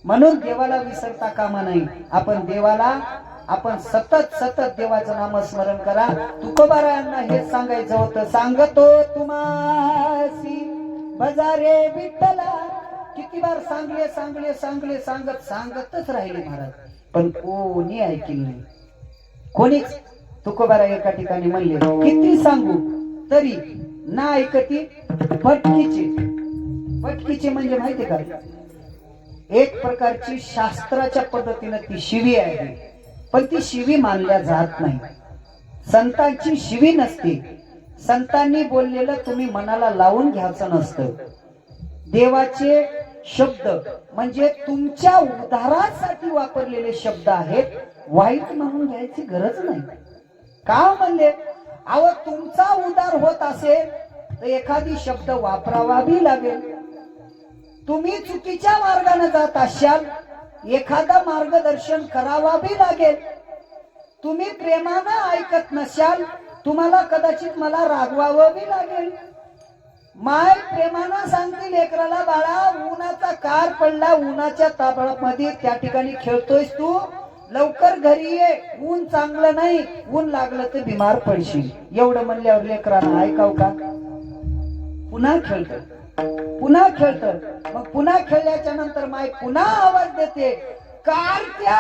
म्हणून देवाला विसरता कामा नाही। आपण देवाला आपण सतत सतत देवाचं नामस्मरण करा। तुकोबारायांना हेच सांगायचं होतं, सांगतो तुम्हासी बजारे विठ्ठला। किती बार सांगले सांगले सांगले सांगतच राहिले महाराज, पण कोणी ऐकलं नाही, कोणीच। तुकोबारा एका ठिकाणी म्हणले, किती सांगू तरी ना ऐकती भटकीचे। भटकीचे म्हणजे माहिती का, एक प्रकारची शास्त्राच्या पद्धतीने ती शिवी आहे, पण ती शिवी मानल्या जात नाही। संतांची शिवी नसते, संतांनी बोललेलं तुम्ही मनाला लावून घ्यायचं नसतं। देवाचे शब्द म्हणजे तुमच्या उद्धारासाठी वापरलेले शब्द आहेत, वाईट म्हणून घ्यायची गरज नाही। का म्हणले, अहो तुमचा उद्धार होत असेल तर एखादी शब्द वापरावा बी लागेल। तुम्ही चुकीच्या मार्गाने जात असाल, एखादा मार्गदर्शन करावा बी लागेल। तुम्ही प्रेमानं ऐकत नसाल, तुम्हाला कदाचित मला रागवावं बी लागेल। माय प्रेमानं सांगते लेकराला, बाळा उन्हाचा कार पडला, उन्हाच्या तापमानामध्ये त्या ठिकाणी खेळतोयस तू, लवकर घरी ये, ऊन चांगलं नाही, ऊन लागलं तर बिमार पडशील। एवढं म्हणल्यावर लेकरानं ऐकाव का? पुन्हा खेळत, पुन्हा खेळत, मग पुन्हा खेळल्याच्या नंतर माय पुन्हा आवाज देते, कारत्या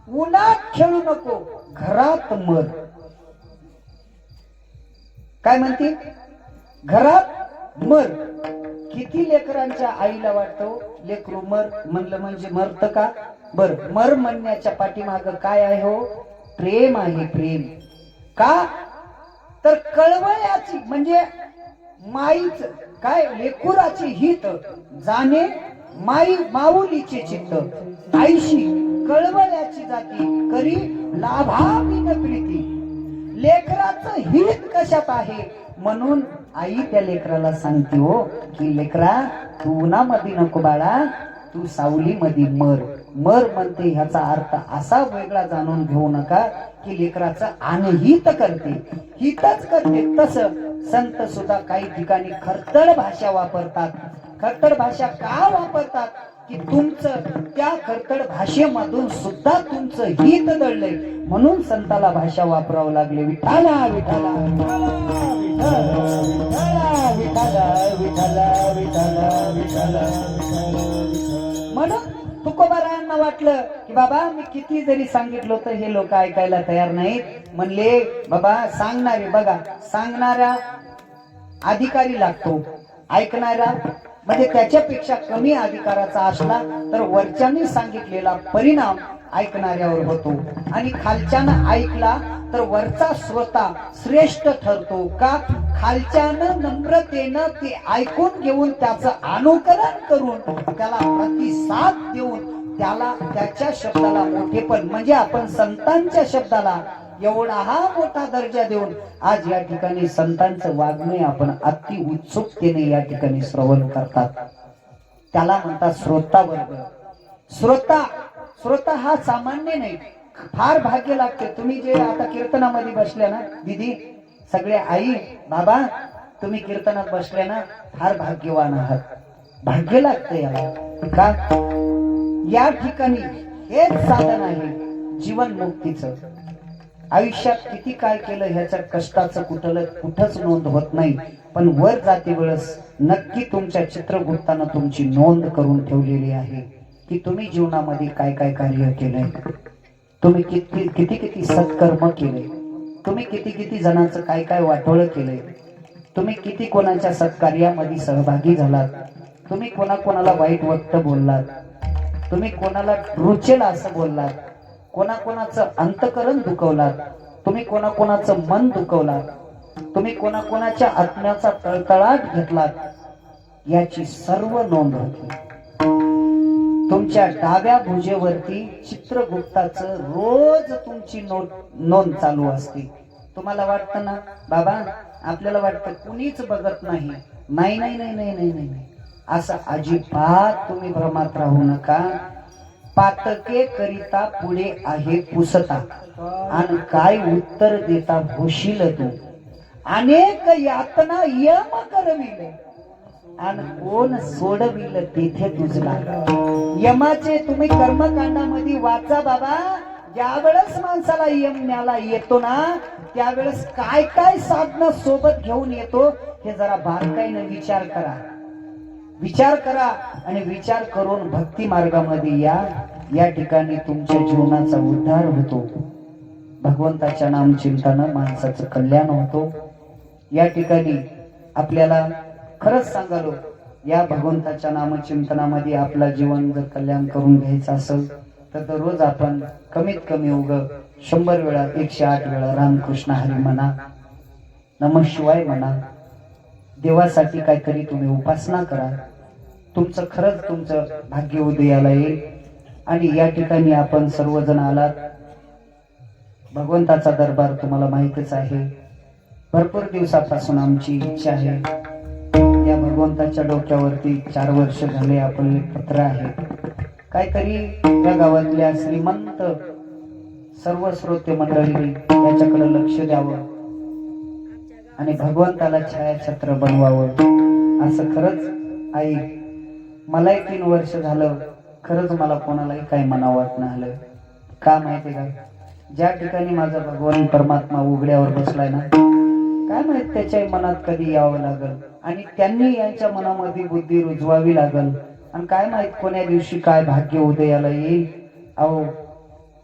उन्हात खेळू नको, घरात मर। काय म्हणते? घरात मर। किती लेकरांच्या आईला वाटतो लेकरू मर म्हणलं म्हणजे मरत का? बर, मर म्हणण्याच्या पाठीमाग काय आहे हो? प्रेम आहे, प्रेम। का तर कळवळ्याची म्हणजे माईच काय, लेकुराची हित जाणे माई माऊलीचे चित्त, आईशी कळवळ्याची जाती करी लाभाविन प्रीती। लेकराचं हित कशात आहे, म्हणून आई त्या लेकराला सांगते हो की लेकरा तू उन्हामध्ये नको बाळा, तू सावलीमध्ये मर। मर म्हणते ह्याचा अर्थ असा वेगळा जाणून घेऊ नका की लेकराचं अनहित करते, हितच करते। तसं संत सुद्धा काही ठिकाणी खरतड भाषा वापरतात। खरतड भाषा का वापरतात की तुमचं त्या खरतड भाषेमधून सुद्धा तुमचं हित दळलंय, म्हणून संताला भाषा वापरावं लागले। विठाला विठाला म्हणून तुकोबारायांना वाटलं की बाबा मी किती जरी सांगितलं तर हे लोक ऐकायला तयार नाहीत। म्हणले बाबा सांगणारे बघा, सांगणारा अधिकारी लागतो, ऐकणारा म्हणजे त्याच्यापेक्षा कमी अधिकाराचा असला तर वरच्याने सांगितलेला परिणाम ऐकणाऱ्यावर होतो, आणि खालच्यानं ऐकला तर वरचा श्रोता श्रेष्ठ ठरतो। का? खालच्यानं नम्रतेनं ते ऐकून घेऊन त्याचं अनुकरण करून त्याला प्रतिसाद देऊन त्याला त्याच्या शब्दाला मोठेपण म्हणजे आपण संतांच्या शब्दाला एवढा हा मोठा दर्जा देऊन आज या ठिकाणी संतांचं वागणे आपण अति उत्सुकतेने या ठिकाणी श्रवण करतात। त्याला म्हणतात श्रोता वर्ग। श्रोता, श्रोता हा सामान्य नाही, फार भाग्य लागते। तुम्ही जे आता कीर्तनामध्ये बसल्या ना दीदी, सगळे आई बाबा तुम्ही कीर्तनात बसल्या ना, फार भाग्यवान आहात, भाग्य लागते याला। का? या ठिकाणी हेच साधन आहे जीवन मुक्तीचं। आयुष्यात किती काय केलं ह्याच्या कष्टाचं कुठंच नोंद होत नाही, पण वर जाते वेळेस नक्की तुमच्या चित्रगुप्तानं तुमची नोंद करून ठेवलेली आहे की तुम्ही जीवनामध्ये काय काय कार्य केलंय, तुम्ही किती किती सत्कर्म केले, तुम्ही किती जणांचं काय काय वाटोळं केलंय, तुम्ही किती कोणाच्या सत्कार्यामध्ये सहभागी झालात, तुम्ही कोणाकोणाला वाईट वक्त बोललात, तुम्ही कोणाला रुचेल असं बोललात, कोणाकोणाचं अंतकरण दुखवलात, तुम्ही कोणाकोणाचं मन दुखवलात, तुम्ही कोणाकोणाच्या आत्म्याचा तळतळाट घेतलात, याची सर्व नोंद होती. तुमच्या डाव्या भुजेवरती चित्रगुप्ताचं रोज तुमची नोंद चालू असते. तुम्हाला वाटतं ना बाबा, आपल्याला वाटतं कुणीच बघत नाही. नाही नाही नाही नाही नाही नाही, असं अजिबात तुम्ही भ्रमात राहू नका. पातके करिता पुढे आहे पुसता, आणि काय उत्तर देता भोशील तू. अनेक यातना यम करविले, आणि कोण सोडविल तेथे तुझला. यमाचे तुम्ही कर्मकांडामध्ये वाचा बाबा. ज्यावेळेस माणसाला यम न्याला येतो ना, त्यावेळेस काय काय साधना सोबत घेऊन येतो हे जरा बारकाईने विचार करा. विचार करा आणि विचार करून भक्ती मार्गामध्ये या ठिकाणी तुमच्या जीवनाचा उद्धार होतो. भगवंताच्या नाम चिंतनानं माणसाचं कल्याण होतो. या ठिकाणी आपल्याला खरंच सांगालो, या भगवंताच्या नामचिंतनामध्ये आपला जीवन जर कल्याण करून घ्यायचं असेल तर दररोज आपण कमीत कमी 100 वेळा 108 वेळा रामकृष्ण हरी म्हणा, नमः शिवाय म्हणा. देवासाठी काहीतरी तुम्ही उपासना करा. तुमचं खरंच तुमचं भाग्य उदयाला येईल. आणि या ठिकाणी आपण सर्वजण आलात. भगवंताचा दरबार तुम्हाला माहितीच आहे. भरपूर दिवसापासून आमची इच्छा आहे. या भगवंताच्या डोक्यावरती 4 वर्ष झाले आपण एक पत्र आहे, काहीतरी या गावातल्या श्रीमंत सर्व श्रोते मंडळींनी याच्याकडे लक्ष द्यावं आणि भगवंताला छायाछत्र बनवावं. असं खरंच आई, मलाही 3 वर्ष झालं खरंच मला कोणालाही काही मनावत नाही आलं. का माहिती का, ज्या ठिकाणी माझा भगवान परमात्मा उघड्यावर बसलाय ना, काय माहित त्याच्या मनात कधी यावं लागल आणि त्यांनी यांच्या मनामध्ये बुद्धी रुजवावी लागल. आणि काय माहित कोण्या दिवशी काय भाग्य उदयाला येईल. अहो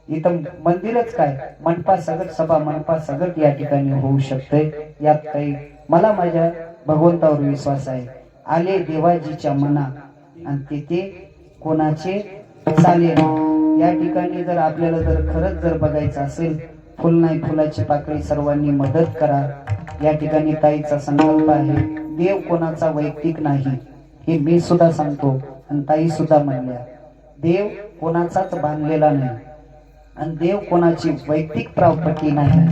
इथं मंदिरच काय, मंडपा सगट सभा मंडपा सगट या ठिकाणी होऊ शकते. यात काही मला माझ्या भगवंतावर विश्वास आहे. आले देवाजीच्या मना आणि तिथे कोणाचे चालेल. या ठिकाणी जर आपल्याला जर खरंच जर बघायचं असेल, फुल नाही फुलाची पाकळी सर्वांनी मदत करा. या ठिकाणी ताईचा संकल्प आहे. देव कोणाचा वैयक्तिक नाही हे मी सुद्धा सांगतो आणि ताई सुद्धा म्हणल्या. देव कोणाचाच बांधलेला नाही आणि देव कोणाची वैयक्तिक प्रॉपर्टी नाही.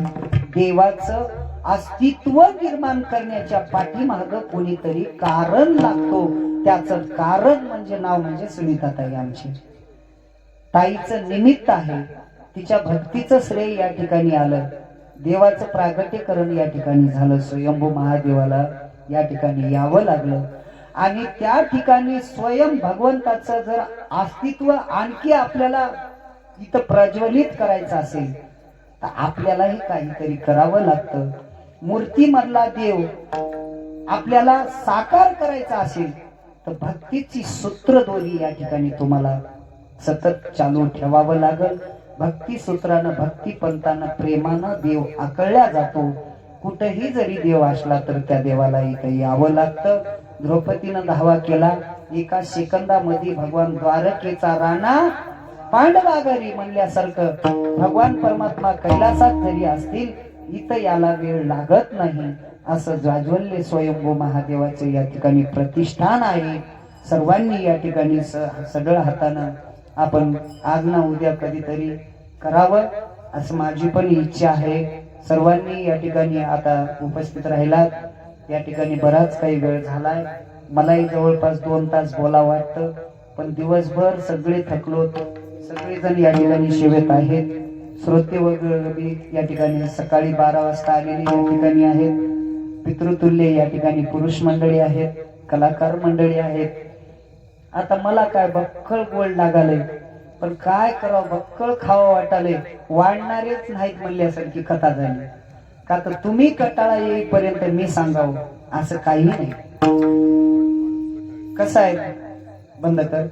देवाचं अस्तित्व निर्माण करण्याच्या पाठीमाग कोणीतरी कारण लागतो. त्याचं कारण म्हणजे नाव म्हणजे सुनीताताई आमची. ताईचं निमित्त आहे, तिच्या भक्तीचं श्रेय या ठिकाणी आलं. देवाचं प्रागट्यकरण या ठिकाणी झालं. स्वयंभू महादेवाला या ठिकाणी यावं लागलं आणि त्या ठिकाणी स्वयं भगवंताचं जर अस्तित्व आणखी आपल्याला इथं प्रज्वलित करायचं असेल तर आपल्यालाही काहीतरी करावं लागतं. मूर्तीमधला देव आपल्याला साकार करायचा असेल तर भक्तीची सूत्रधोरी या ठिकाणी तुम्हाला सतत चालू ठेवावं लागल. भक्ती सूत्रानं भक्ती पंथानं प्रेमानं देव आकळला जातो. कुठेही जरी देव असला तर त्या देवाला इथे यावं लागतं. द्रौपदीनं धावा केला. एका सेकंदामध्ये भगवान द्वारकेचा राणा पांडवाघरी म्हणल्यासारखं भगवान परमात्मा कैलासात जरी असतील इथं याला वेळ लागत नाही. असं जाज्वल्य स्वयंभू महादेवाचे या ठिकाणी प्रतिष्ठान आहे. सर्वांनी या ठिकाणी सगळं हातानं आपण आज ना उद्या कधीतरी करावं असं माझी पण इच्छा आहे. सर्वांनी या ठिकाणी आता उपस्थित राहिलात. या ठिकाणी बराच काही वेळ झालाय. मलाही जवळपास 2 तास बोलावं वाटतं, पण दिवसभर सगळे थकलो. सगळेजण या ठिकाणी सेवेत आहेत. श्रोते वगैरे या ठिकाणी सकाळी 12 वाजता आलेले या ठिकाणी आहेत. पितृतुल्य या ठिकाणी पुरुष मंडळी आहेत, कलाकार मंडळी आहेत. आता मला काय बक्कळ गोड लागाले, पण काय करावं, बक्कळ खावं वाटाले. वाढणारेच नाहीत म्हणल्यासारखी कथा झाली. का तर तुम्ही कटाळा येईपर्यंत मी सांगावं असं काही नाही. कसं आहे, बंद कर.